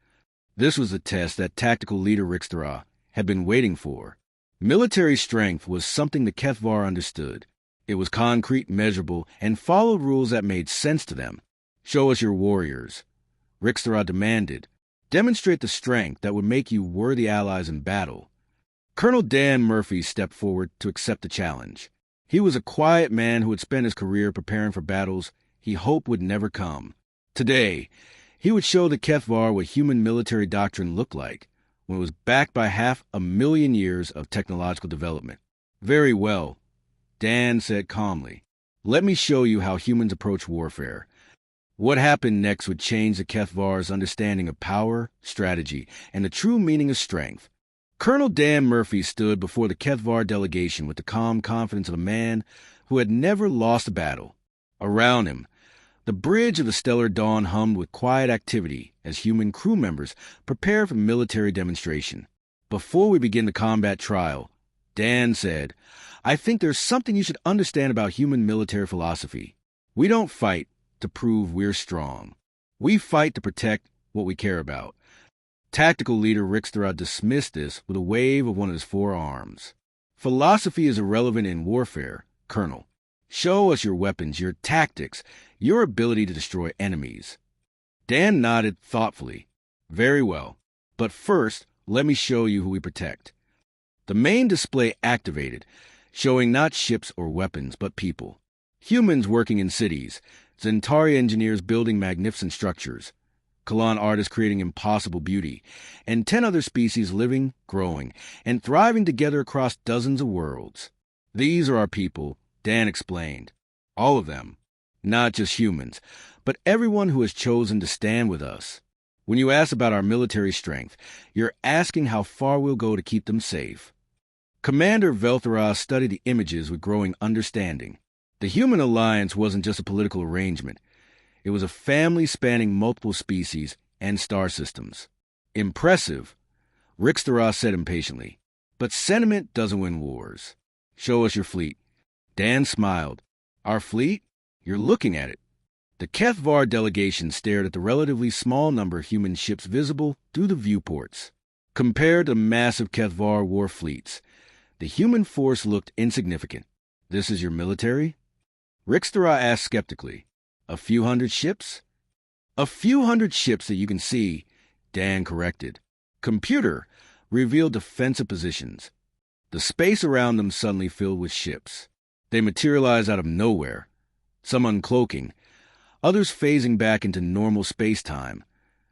This was the test that tactical leader Rixtara had been waiting for. Military strength was something the Kethvar understood. It was concrete, measurable, and followed rules that made sense to them. Show us your warriors, Rixtara demanded. Demonstrate the strength that would make you worthy allies in battle. Colonel Dan Murphy stepped forward to accept the challenge. He was a quiet man who had spent his career preparing for battles he hoped would never come. Today, he would show the Kethvar what human military doctrine looked like when it was backed by 500,000 years of technological development. Very well, Dan said calmly. Let me show you how humans approach warfare. What happened next would change the Kethvar's understanding of power, strategy, and the true meaning of strength. Colonel Dan Murphy stood before the Kethvar delegation with the calm confidence of a man who had never lost a battle. Around him, the bridge of the stellar dawn hummed with quiet activity as human crew members prepared for military demonstration. Before we begin the combat trial, Dan said, I think there's something you should understand about human military philosophy. We don't fight to prove we're strong. We fight to protect what we care about. Tactical leader Rixtara dismissed this with a wave of one of his four arms. Philosophy is irrelevant in warfare, Colonel. Show us your weapons, your tactics, your ability to destroy enemies. Dan nodded thoughtfully. Very well. But first, let me show you who we protect. The main display activated, showing not ships or weapons, but people. Humans working in cities, Zentari engineers building magnificent structures, Kalan artists creating impossible beauty, and 10 other species living, growing, and thriving together across dozens of worlds. These are our people, Dan explained. All of them. Not just humans, but everyone who has chosen to stand with us. When you ask about our military strength, you're asking how far we'll go to keep them safe. Commander Velthara studied the images with growing understanding. The human alliance wasn't just a political arrangement. It was a family spanning multiple species and star systems. Impressive, Rixtara said impatiently. But sentiment doesn't win wars. Show us your fleet. Dan smiled. Our fleet? You're looking at it. The Kethvar delegation stared at the relatively small number of human ships visible through the viewports. Compared to massive Kethvar war fleets, the human force looked insignificant. This is your military? Rixtara asked skeptically. A few hundred ships? A few hundred ships that you can see, Dan corrected. Computer revealed defensive positions. The space around them suddenly filled with ships. They materialized out of nowhere, some uncloaking, others phasing back into normal space-time,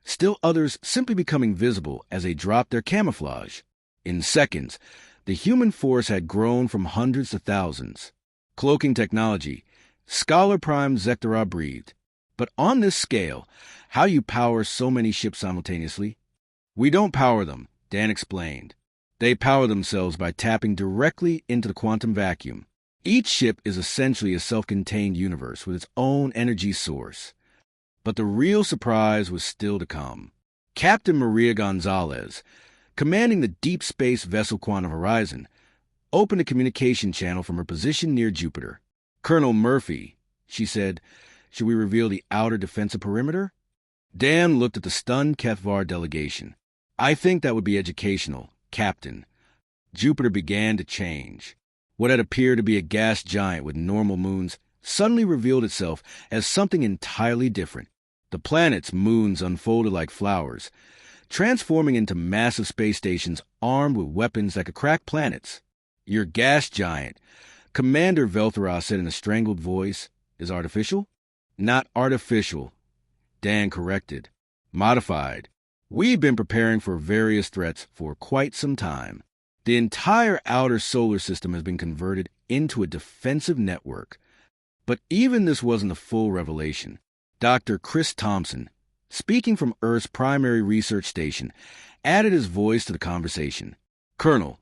still others simply becoming visible as they dropped their camouflage. In seconds, the human force had grown from hundreds to thousands. Cloaking technology, Scholar Prime Zekthara breathed. But on this scale, how do you power so many ships simultaneously? We don't power them, Dan explained. They power themselves by tapping directly into the quantum vacuum. Each ship is essentially a self-contained universe with its own energy source. But the real surprise was still to come. Captain Maria Gonzalez, commanding the deep space vessel Quantum Horizon, opened a communication channel from her position near Jupiter. Colonel Murphy, she said, should we reveal the outer defensive perimeter? Dan looked at the stunned Kethvar delegation. I think that would be educational, Captain. Jupiter began to change. What had appeared to be a gas giant with normal moons suddenly revealed itself as something entirely different. The planet's moons unfolded like flowers, transforming into massive space stations armed with weapons that could crack planets. Your gas giant, Commander Velthara said in a strangled voice, is artificial? Not artificial, Dan corrected. Modified. We've been preparing for various threats for quite some time. The entire outer solar system has been converted into a defensive network. But even this wasn't a full revelation. Dr. Chris Thompson, speaking from Earth's primary research station, added his voice to the conversation. Colonel,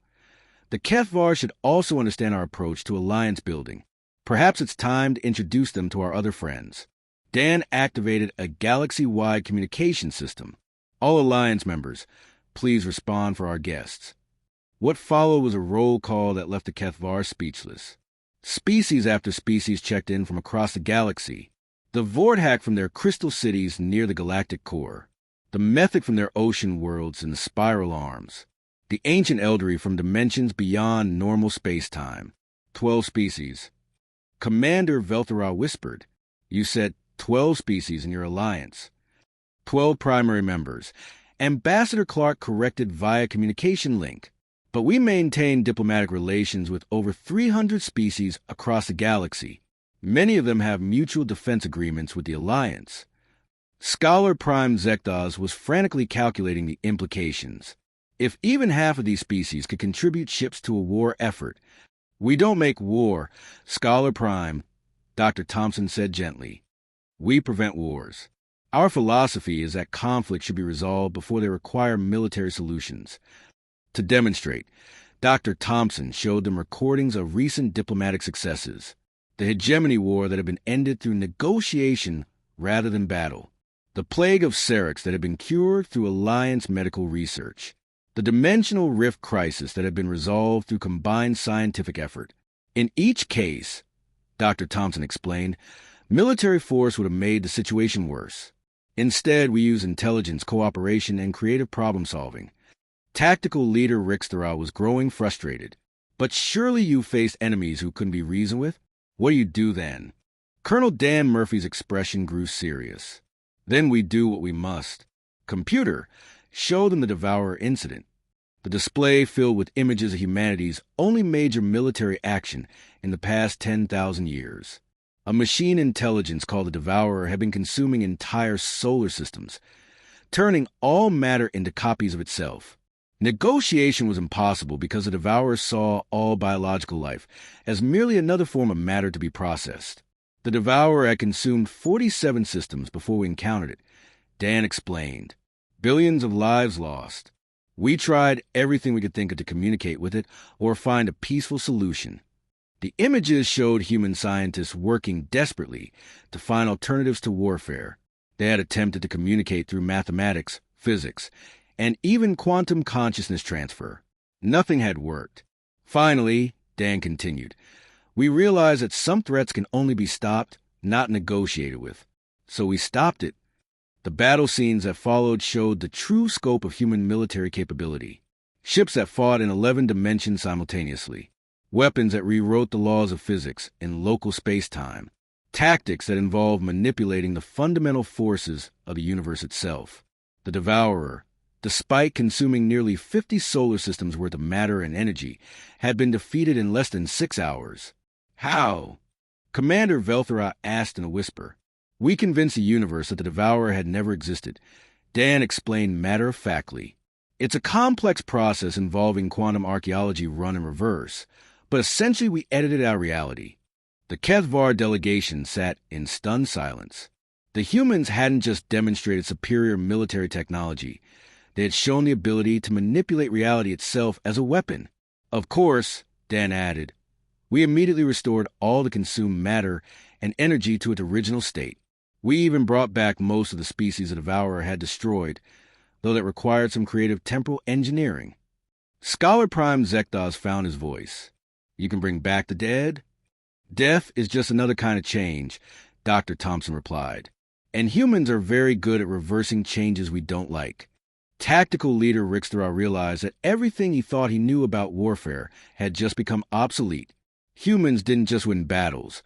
the Kethvar should also understand our approach to alliance building. Perhaps it's time to introduce them to our other friends. Dan activated a galaxy-wide communication system. All alliance members, please respond for our guests. What followed was a roll call that left the Kethvar speechless. Species after species checked in from across the galaxy. The Vorthak from their crystal cities near the galactic core. The Mythic from their ocean worlds in the spiral arms. The ancient elderly from dimensions beyond normal space-time. 12 species. Commander Velthara whispered, you said 12 species in your alliance. 12 primary members. Ambassador Clark corrected via communication link. But we maintain diplomatic relations with over 300 species across the galaxy. Many of them have mutual defense agreements with the Alliance. Scholar Prime Zekdaz was frantically calculating the implications. If even half of these species could contribute ships to a war effort, we don't make war, Scholar Prime, Dr. Thompson said gently. We prevent wars. Our philosophy is that conflict should be resolved before they require military solutions. To demonstrate, Dr. Thompson showed them recordings of recent diplomatic successes. The Hegemony War that had been ended through negotiation rather than battle. The plague of Serex that had been cured through Alliance medical research. The dimensional rift crisis that had been resolved through combined scientific effort. In each case, Dr. Thompson explained, military force would have made the situation worse. Instead, we use intelligence, cooperation, and creative problem-solving. Tactical leader Rixthara was growing frustrated. But surely you faced enemies who couldn't be reasoned with? What do you do then? Colonel Dan Murphy's expression grew serious. Then we do what we must. Computer, show them the Devourer incident. The display filled with images of humanity's only major military action in the past 10,000 years. A machine intelligence called the Devourer had been consuming entire solar systems, turning all matter into copies of itself. Negotiation was impossible because the Devourer saw all biological life as merely another form of matter to be processed. The Devourer had consumed 47 systems before we encountered it. Dan explained. Billions of lives lost. We tried everything we could think of to communicate with it or find a peaceful solution. The images showed human scientists working desperately to find alternatives to warfare. They had attempted to communicate through mathematics, physics, and even quantum consciousness transfer. Nothing had worked. Finally, Dan continued, we realized that some threats can only be stopped, not negotiated with. So we stopped it. The battle scenes that followed showed the true scope of human military capability. Ships that fought in 11 dimensions simultaneously. Weapons that rewrote the laws of physics in local space-time. Tactics that involved manipulating the fundamental forces of the universe itself. The Devourer, despite consuming nearly 50 solar systems worth of matter and energy, had been defeated in less than 6 hours. How? Commander Velthara asked in a whisper. We convinced the universe that the Devourer had never existed. Dan explained matter-of-factly. It's a complex process involving quantum archaeology run in reverse, but essentially we edited our reality. The Kethvar delegation sat in stunned silence. The humans hadn't just demonstrated superior military technology. They had shown the ability to manipulate reality itself as a weapon. Of course, Dan added, we immediately restored all the consumed matter and energy to its original state. We even brought back most of the species the Devourer had destroyed, though that required some creative temporal engineering. Scholar Prime Zekdaz found his voice. You can bring back the dead? Death is just another kind of change, Dr. Thompson replied. And humans are very good at reversing changes we don't like. Tactical leader Rixthara realized that everything he thought he knew about warfare had just become obsolete. Humans didn't just win battles.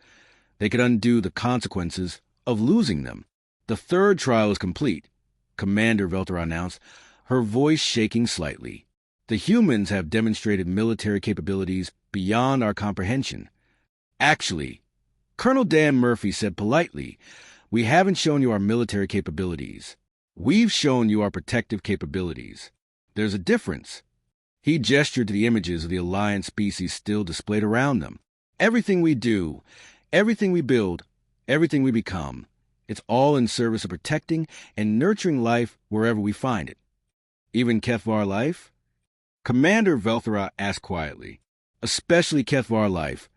They could undo the consequences of losing them. The third trial is complete, Commander Velthara announced, her voice shaking slightly. The humans have demonstrated military capabilities beyond our comprehension. Actually, Colonel Dan Murphy said politely, "We haven't shown you our military capabilities. We've shown you our protective capabilities. There's a difference." He gestured to the images of the Alliance species still displayed around them. Everything we do, everything we build, everything we become, it's all in service of protecting and nurturing life wherever we find it. Even Kethvar life? Commander Velthara asked quietly. Especially Kethvar life.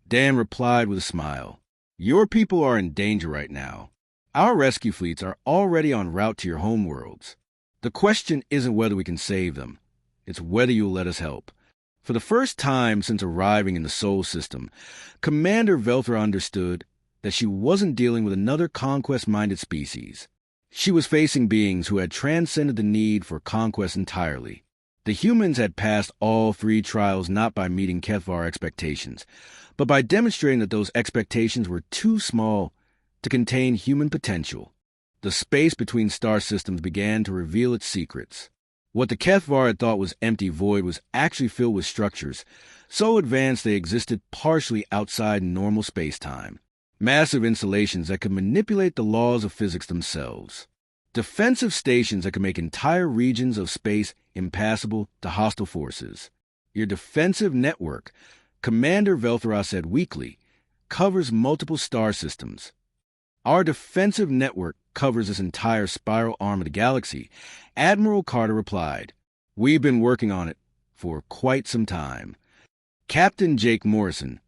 Dan replied with a smile. Your people are in danger right now. Our rescue fleets are already en route to your homeworlds. The question isn't whether we can save them. It's whether you'll let us help. For the first time since arriving in the Sol system, Commander Velthara understood that she wasn't dealing with another conquest-minded species. She was facing beings who had transcended the need for conquest entirely. The humans had passed all three trials not by meeting Kethvar expectations, but by demonstrating that those expectations were too small to contain human potential. The space between star systems began to reveal its secrets. What the Kethvar had thought was empty void was actually filled with structures, so advanced they existed partially outside normal space-time. Massive installations that could manipulate the laws of physics themselves. Defensive stations that could make entire regions of space impassable to hostile forces. Your defensive network, Commander Velthara said weakly, covers multiple star systems. Our defensive network covers this entire spiral arm of the galaxy, Admiral Carter replied. We've been working on it for quite some time. Captain Jake Morrison,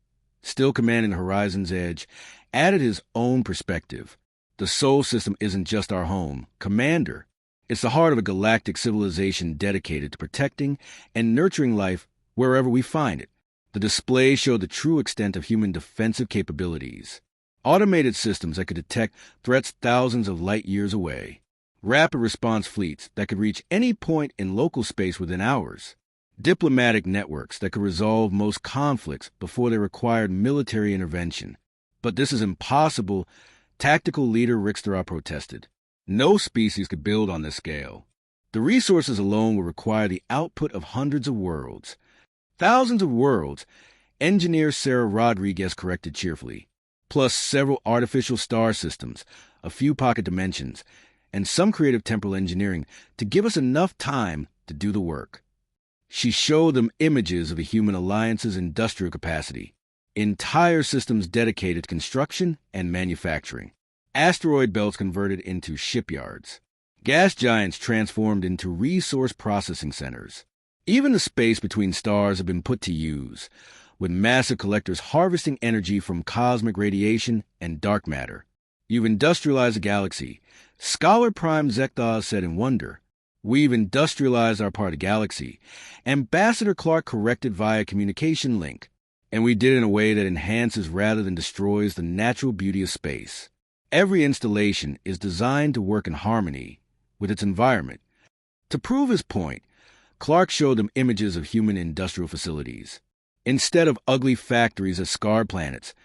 still commanding the Horizon's Edge, added his own perspective. The Sol system isn't just our home, Commander. It's the heart of a galactic civilization dedicated to protecting and nurturing life wherever we find it. The display showed the true extent of human defensive capabilities. Automated systems that could detect threats thousands of light years away. Rapid response fleets that could reach any point in local space within hours. Diplomatic networks that could resolve most conflicts before they required military intervention. But this is impossible, tactical leader Rixtera protested. No species could build on this scale. The resources alone would require the output of hundreds of worlds. Thousands of worlds, engineer Sarah Rodriguez corrected cheerfully, plus several artificial star systems, a few pocket dimensions, and some creative temporal engineering to give us enough time to do the work. She showed them images of a human alliance's industrial capacity, entire systems dedicated to construction and manufacturing, asteroid belts converted into shipyards, gas giants transformed into resource processing centers. Even the space between stars had been put to use, with massive collectors harvesting energy from cosmic radiation and dark matter. You've industrialized the galaxy, Scholar Prime Zekthaz said in wonder. We've industrialized our part of the galaxy, Ambassador Clark corrected via communication link, and we did it in a way that enhances rather than destroys the natural beauty of space. Every installation is designed to work in harmony with its environment. To prove his point, Clark showed them images of human industrial facilities. Instead of ugly factories as scarred planets,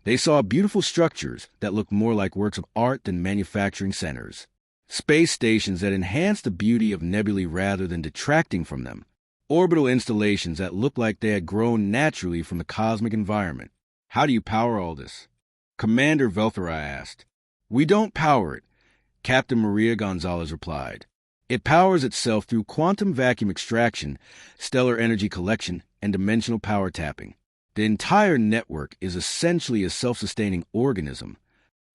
they saw beautiful structures that looked more like works of art than manufacturing centers. Space stations that enhanced the beauty of nebulae rather than detracting from them. Orbital installations that looked like they had grown naturally from the cosmic environment. How do you power all this? Commander Velthara asked. We don't power it, Captain Maria Gonzalez replied. It powers itself through quantum vacuum extraction, stellar energy collection, and dimensional power tapping. The entire network is essentially a self-sustaining organism.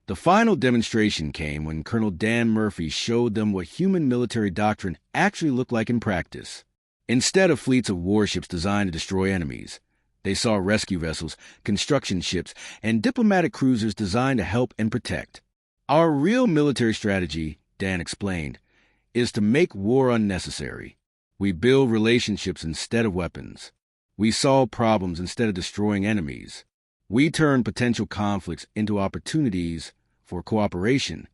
The final demonstration came when Colonel Dan Murphy showed them what human military doctrine actually looked like in practice. Instead of fleets of warships designed to destroy enemies, they saw rescue vessels, construction ships, and diplomatic cruisers designed to help and protect. Our real military strategy, Dan explained, is to make war unnecessary. We build relationships instead of weapons. We solve problems instead of destroying enemies. We turn potential conflicts into opportunities for cooperation.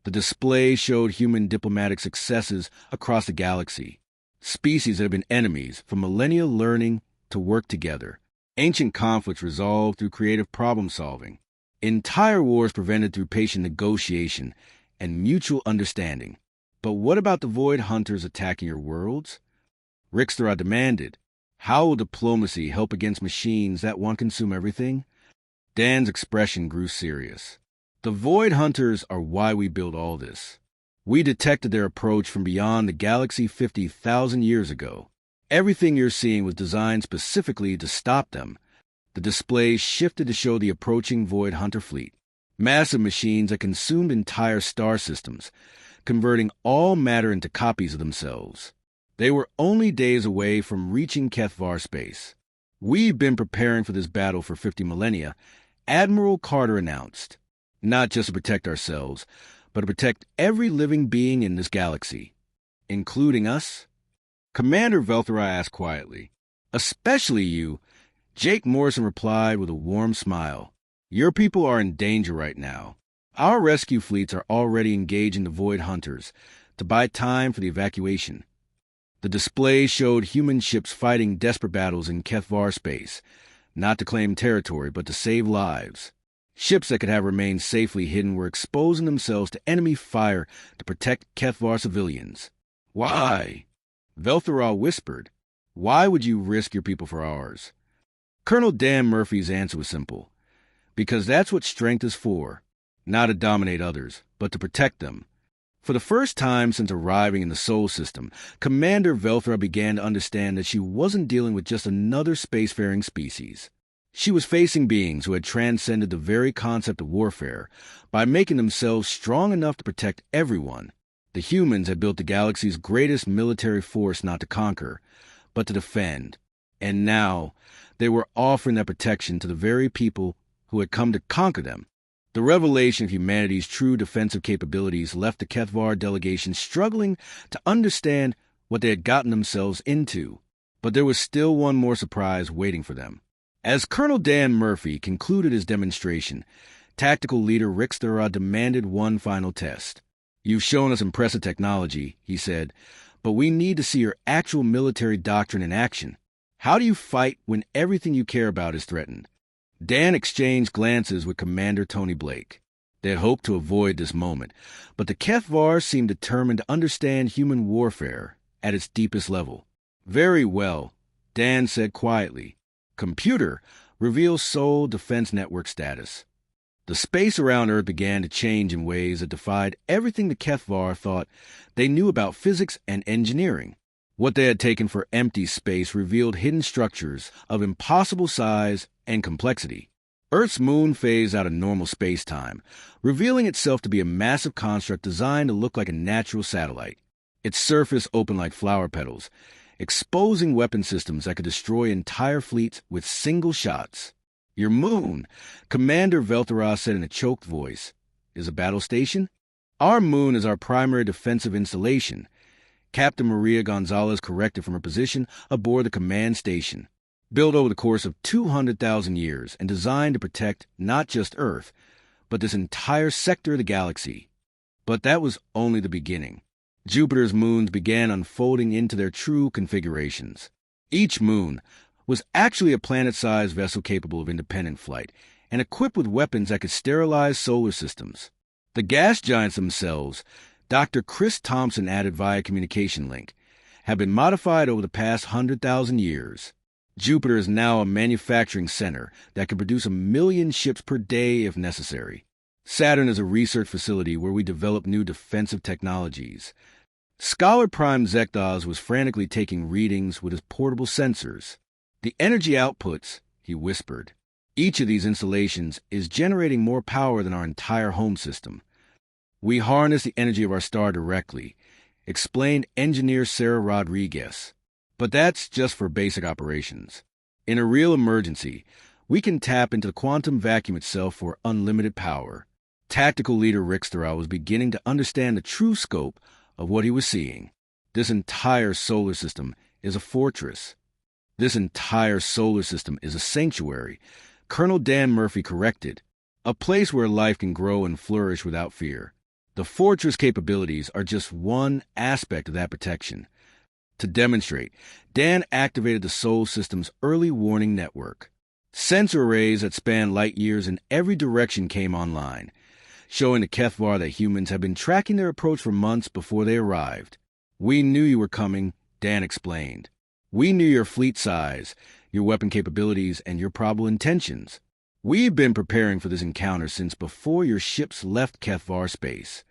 The display showed human diplomatic successes across the galaxy. Species that have been enemies for millennia learning to work together. Ancient conflicts resolved through creative problem-solving. Entire wars prevented through patient negotiation and mutual understanding. But what about the Void Hunters attacking your worlds? Rixtera demanded. How will diplomacy help against machines that want to consume everything? Dan's expression grew serious. The Void Hunters are why we built all this. We detected their approach from beyond the galaxy 50,000 years ago. Everything you're seeing was designed specifically to stop them. The displays shifted to show the approaching Void Hunter fleet. Massive machines that consumed entire star systems, converting all matter into copies of themselves. They were only days away from reaching Kethvar space. We've been preparing for this battle for 50 millennia, Admiral Carter announced. Not just to protect ourselves, but to protect every living being in this galaxy. Including us? Commander Velthera asked quietly. Especially you, Jake Morrison replied with a warm smile. Your people are in danger right now. Our rescue fleets are already engaging the Void Hunters to buy time for the evacuation. The display showed human ships fighting desperate battles in Kethvar space, not to claim territory, but to save lives. Ships that could have remained safely hidden were exposing themselves to enemy fire to protect Kethvar civilians. Why? Velthera whispered. Why would you risk your people for ours? Colonel Dan Murphy's answer was simple. Because that's what strength is for. Not to dominate others, but to protect them. For the first time since arriving in the Sol system, Commander Velthera began to understand that she wasn't dealing with just another spacefaring species. She was facing beings who had transcended the very concept of warfare by making themselves strong enough to protect everyone. The humans had built the galaxy's greatest military force not to conquer, but to defend. And now, they were offering that protection to the very people who had come to conquer them. The revelation of humanity's true defensive capabilities left the Kethvar delegation struggling to understand what they had gotten themselves into. But there was still one more surprise waiting for them. As Colonel Dan Murphy concluded his demonstration, Tactical Leader Rick Sturra demanded one final test. You've shown us impressive technology, he said, but we need to see your actual military doctrine in action. How do you fight when everything you care about is threatened? Dan exchanged glances with Commander Tony Blake. They had hoped to avoid this moment, but the Kethvar seemed determined to understand human warfare at its deepest level. Very well, Dan said quietly. Computer, reveal Sol Defense Network status. The space around Earth began to change in ways that defied everything the Kethvar thought they knew about physics and engineering. What they had taken for empty space revealed hidden structures of impossible size and complexity. Earth's moon phased out of normal space-time, revealing itself to be a massive construct designed to look like a natural satellite. Its surface opened like flower petals, exposing weapon systems that could destroy entire fleets with single shots. Your moon, Commander Velthera said in a choked voice, is a battle station? Our moon is our primary defensive installation. Captain Maria Gonzalez corrected from her position aboard the command station. Built over the course of 200,000 years and designed to protect not just Earth, but this entire sector of the galaxy. But that was only the beginning. Jupiter's moons began unfolding into their true configurations. Each moon was actually a planet-sized vessel capable of independent flight and equipped with weapons that could sterilize solar systems. The gas giants themselves, Dr. Chris Thompson added via communication link, have been modified over the past 100,000 years. Jupiter is now a manufacturing center that can produce 1 million ships per day if necessary. Saturn is a research facility where we develop new defensive technologies. Scholar Prime Zekdaz was frantically taking readings with his portable sensors. The energy outputs, he whispered. Each of these installations is generating more power than our entire home system. We harness the energy of our star directly, explained engineer Sarah Rodriguez. But that's just for basic operations. In a real emergency, we can tap into the quantum vacuum itself for unlimited power. Tactical Leader Rick Sturra was beginning to understand the true scope of what he was seeing. This entire solar system is a fortress. This entire solar system is a sanctuary, Colonel Dan Murphy corrected, a place where life can grow and flourish without fear. The fortress capabilities are just one aspect of that protection. To demonstrate, Dan activated the Sol system's early warning network. Sensor arrays that span light years in every direction came online, showing the Kethvar that humans had been tracking their approach for months before they arrived. We knew you were coming, Dan explained. We knew your fleet size, your weapon capabilities, and your probable intentions. We've been preparing for this encounter since before your ships left Kethvar space.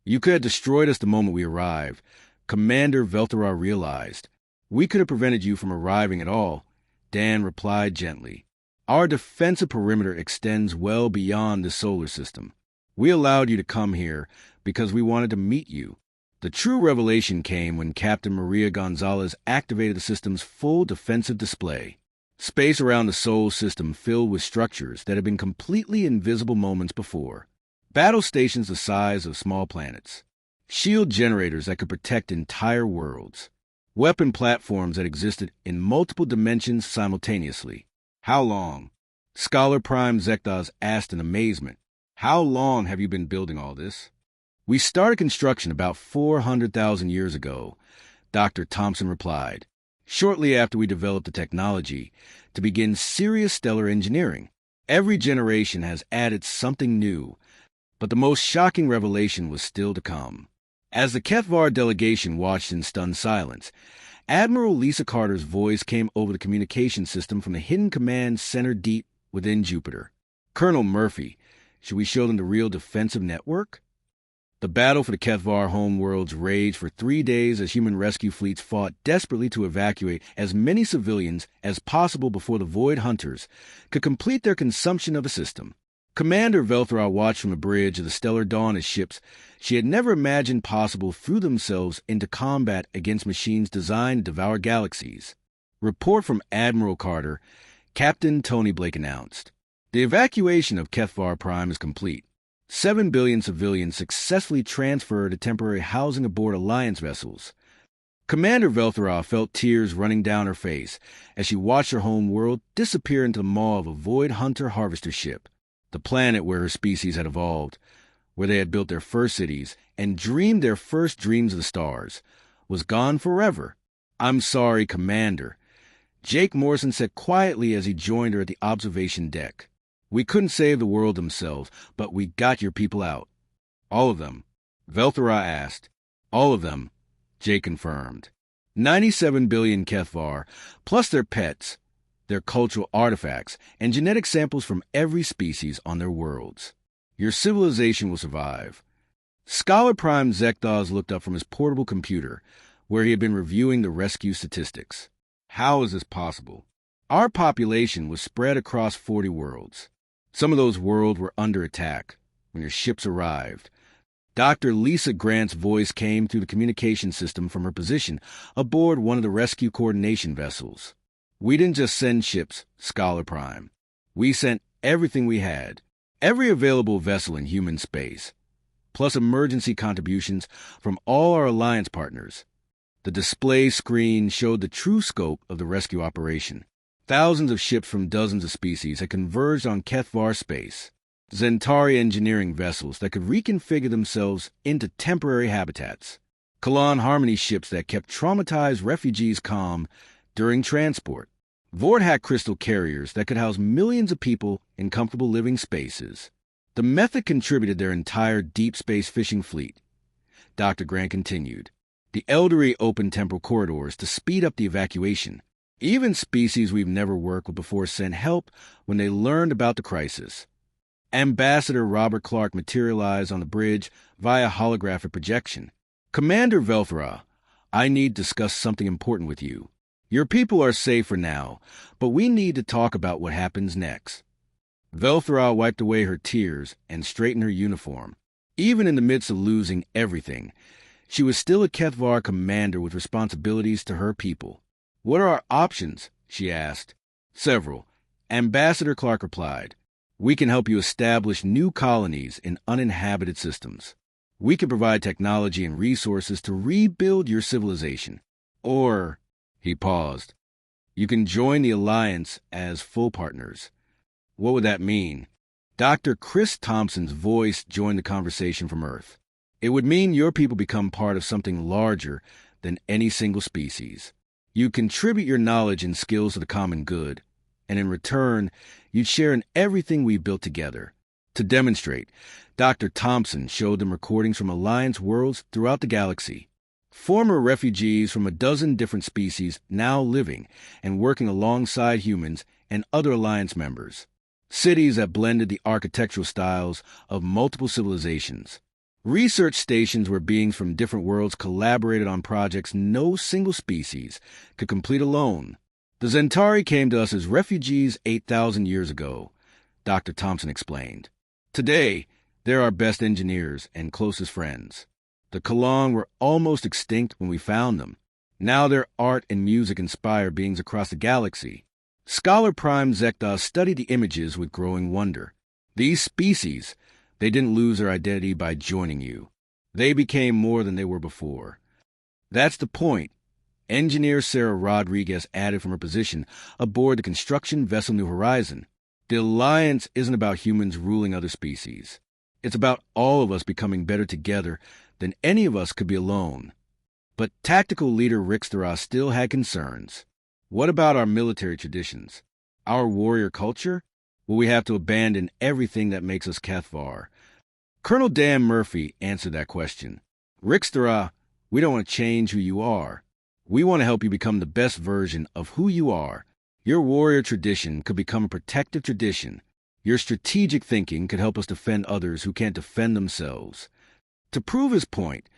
You could have destroyed us the moment we arrived, Commander Velthara realized. We could have prevented you from arriving at all, Dan replied gently. Our defensive perimeter extends well beyond the solar system. We allowed you to come here because we wanted to meet you. The true revelation came when Captain Maria Gonzalez activated the system's full defensive display. Space around the Sol system filled with structures that had been completely invisible moments before. Battle stations the size of small planets. Shield generators that could protect entire worlds. Weapon platforms that existed in multiple dimensions simultaneously. How long? Scholar Prime Zekdaz asked in amazement. How long have you been building all this? We started construction about 400,000 years ago, Dr. Thompson replied. Shortly after we developed the technology to begin serious stellar engineering. Every generation has added something new, but the most shocking revelation was still to come. As the Kethvar delegation watched in stunned silence, Admiral Lisa Carter's voice came over the communication system from the hidden command center deep within Jupiter. Colonel Murphy, should we show them the real defensive network? The battle for the Kethvar homeworlds raged for 3 days as human rescue fleets fought desperately to evacuate as many civilians as possible before the Void Hunters could complete their consumption of the system. Commander Velthara watched from the bridge of the Stellar Dawn as ships she had never imagined possible threw themselves into combat against machines designed to devour galaxies. Report from Admiral Carter, Captain Tony Blake announced. The evacuation of Kethvar Prime is complete. 7 billion civilians successfully transferred to temporary housing aboard Alliance vessels. Commander Velthara felt tears running down her face as she watched her home world disappear into the maw of a Void Hunter harvester ship. The planet where her species had evolved, where they had built their first cities and dreamed their first dreams of the stars, was gone forever. I'm sorry, Commander, Jake Morrison said quietly as he joined her at the observation deck. We couldn't save the world themselves, but we got your people out. All of them? Velthara asked. All of them, Jake confirmed. 97 billion Kethvar, plus their pets, their cultural artifacts, and genetic samples from every species on their worlds. Your civilization will survive. Scholar Prime Zekdaz looked up from his portable computer, where he had been reviewing the rescue statistics. How is this possible? Our population was spread across 40 worlds. Some of those worlds were under attack when your ships arrived. Dr. Lisa Grant's voice came through the communication system from her position aboard one of the rescue coordination vessels. We didn't just send ships, Scholar Prime. We sent everything we had, every available vessel in human space, plus emergency contributions from all our alliance partners. The display screen showed the true scope of the rescue operation. Thousands of ships from dozens of species had converged on Kethvar space. Zentari engineering vessels that could reconfigure themselves into temporary habitats. Kalan Harmony ships that kept traumatized refugees calm during transport. Vorthack crystal carriers that could house millions of people in comfortable living spaces. The method contributed their entire deep space fishing fleet. Dr. Grant continued. The Eldery opened temporal corridors to speed up the evacuation. Even species we've never worked with before sent help when they learned about the crisis. Ambassador Robert Clark materialized on the bridge via holographic projection. Commander Velthara, I need to discuss something important with you. Your people are safe for now, but we need to talk about what happens next. Velthara wiped away her tears and straightened her uniform. Even in the midst of losing everything, she was still a Kethvar commander with responsibilities to her people. What are our options? She asked. Several. Ambassador Clark replied. We can help you establish new colonies in uninhabited systems. We can provide technology and resources to rebuild your civilization. Or, he paused, you can join the Alliance as full partners. What would that mean? Dr. Chris Thompson's voice joined the conversation from Earth. It would mean your people become part of something larger than any single species. You contribute your knowledge and skills to the common good, and in return, you'd share in everything we built together. To demonstrate, Dr. Thompson showed them recordings from Alliance worlds throughout the galaxy. Former refugees from a dozen different species now living and working alongside humans and other alliance members. Cities that blended the architectural styles of multiple civilizations. Research stations where beings from different worlds collaborated on projects no single species could complete alone. The Zentari came to us as refugees 8,000 years ago, Dr. Thompson explained. Today, they're our best engineers and closest friends. The Kalang were almost extinct when we found them. Now their art and music inspire beings across the galaxy. Scholar Prime Zekda studied the images with growing wonder. These species, they didn't lose their identity by joining you. They became more than they were before. That's the point. Engineer Sarah Rodriguez added from her position aboard the construction vessel New Horizon. The Alliance isn't about humans ruling other species. It's about all of us becoming better together than any of us could be alone. But tactical leader Rixtara still had concerns. What about our military traditions? Our warrior culture? Will we have to abandon everything that makes us Cathvar? Colonel Dan Murphy answered that question. Rixtara, we don't want to change who you are. We want to help you become the best version of who you are. Your warrior tradition could become a protective tradition. Your strategic thinking could help us defend others who can't defend themselves. To prove his point,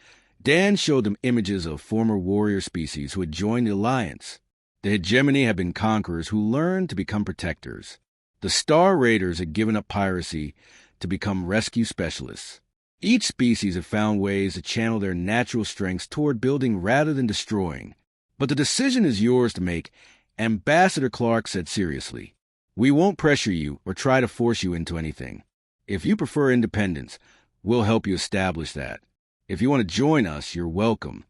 Dan showed them images of former warrior species who had joined the Alliance. The hegemony had been conquerors who learned to become protectors. The Star Raiders had given up piracy to become rescue specialists. Each species had found ways to channel their natural strengths toward building rather than destroying. But the decision is yours to make, Ambassador Clark said seriously. We won't pressure you or try to force you into anything. If you prefer independence, we'll help you establish that. If you want to join us, you're welcome.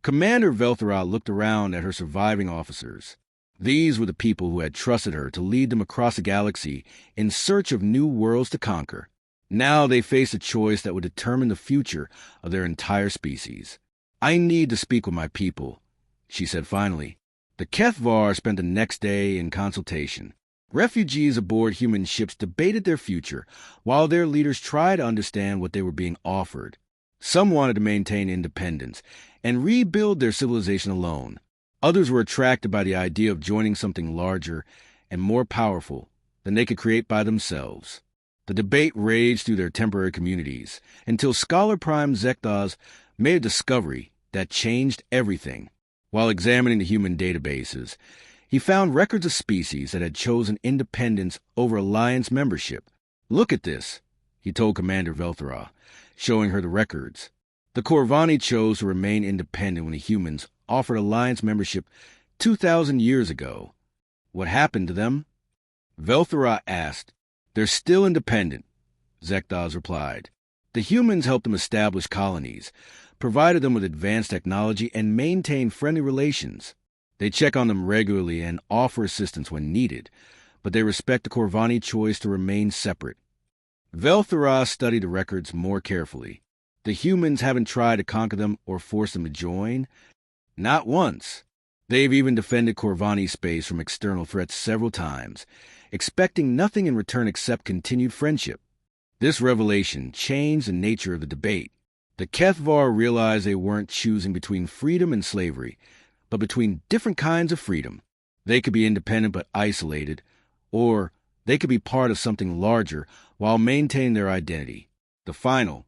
Commander Velthara looked around at her surviving officers. These were the people who had trusted her to lead them across the galaxy in search of new worlds to conquer. Now they faced a choice that would determine the future of their entire species. I need to speak with my people, she said finally. The Kethvar spent the next day in consultation. Refugees aboard human ships debated their future, while their leaders tried to understand what they were being offered. Some wanted to maintain independence and rebuild their civilization alone. Others were attracted by the idea of joining something larger and more powerful than they could create by themselves. The debate raged through their temporary communities until Scholar Prime Zekdaz made a discovery that changed everything. While examining the human databases, he found records of species that had chosen independence over Alliance membership. Look at this, he told Commander Velthara, showing her the records. The Corvani chose to remain independent when the humans offered Alliance membership 2,000 years ago. What happened to them? Velthara asked. They're still independent, Zekdaz replied. The humans helped them establish colonies, provided them with advanced technology, and maintained friendly relations. They check on them regularly and offer assistance when needed, but they respect the Corvani choice to remain separate. Velthara studied the records more carefully. The humans haven't tried to conquer them or force them to join. Not once. They've even defended Corvani space from external threats several times, expecting nothing in return except continued friendship. This revelation changed the nature of the debate. The Kethvar realized they weren't choosing between freedom and slavery, but between different kinds of freedom. They could be independent but isolated, or they could be part of something larger while maintaining their identity. The final,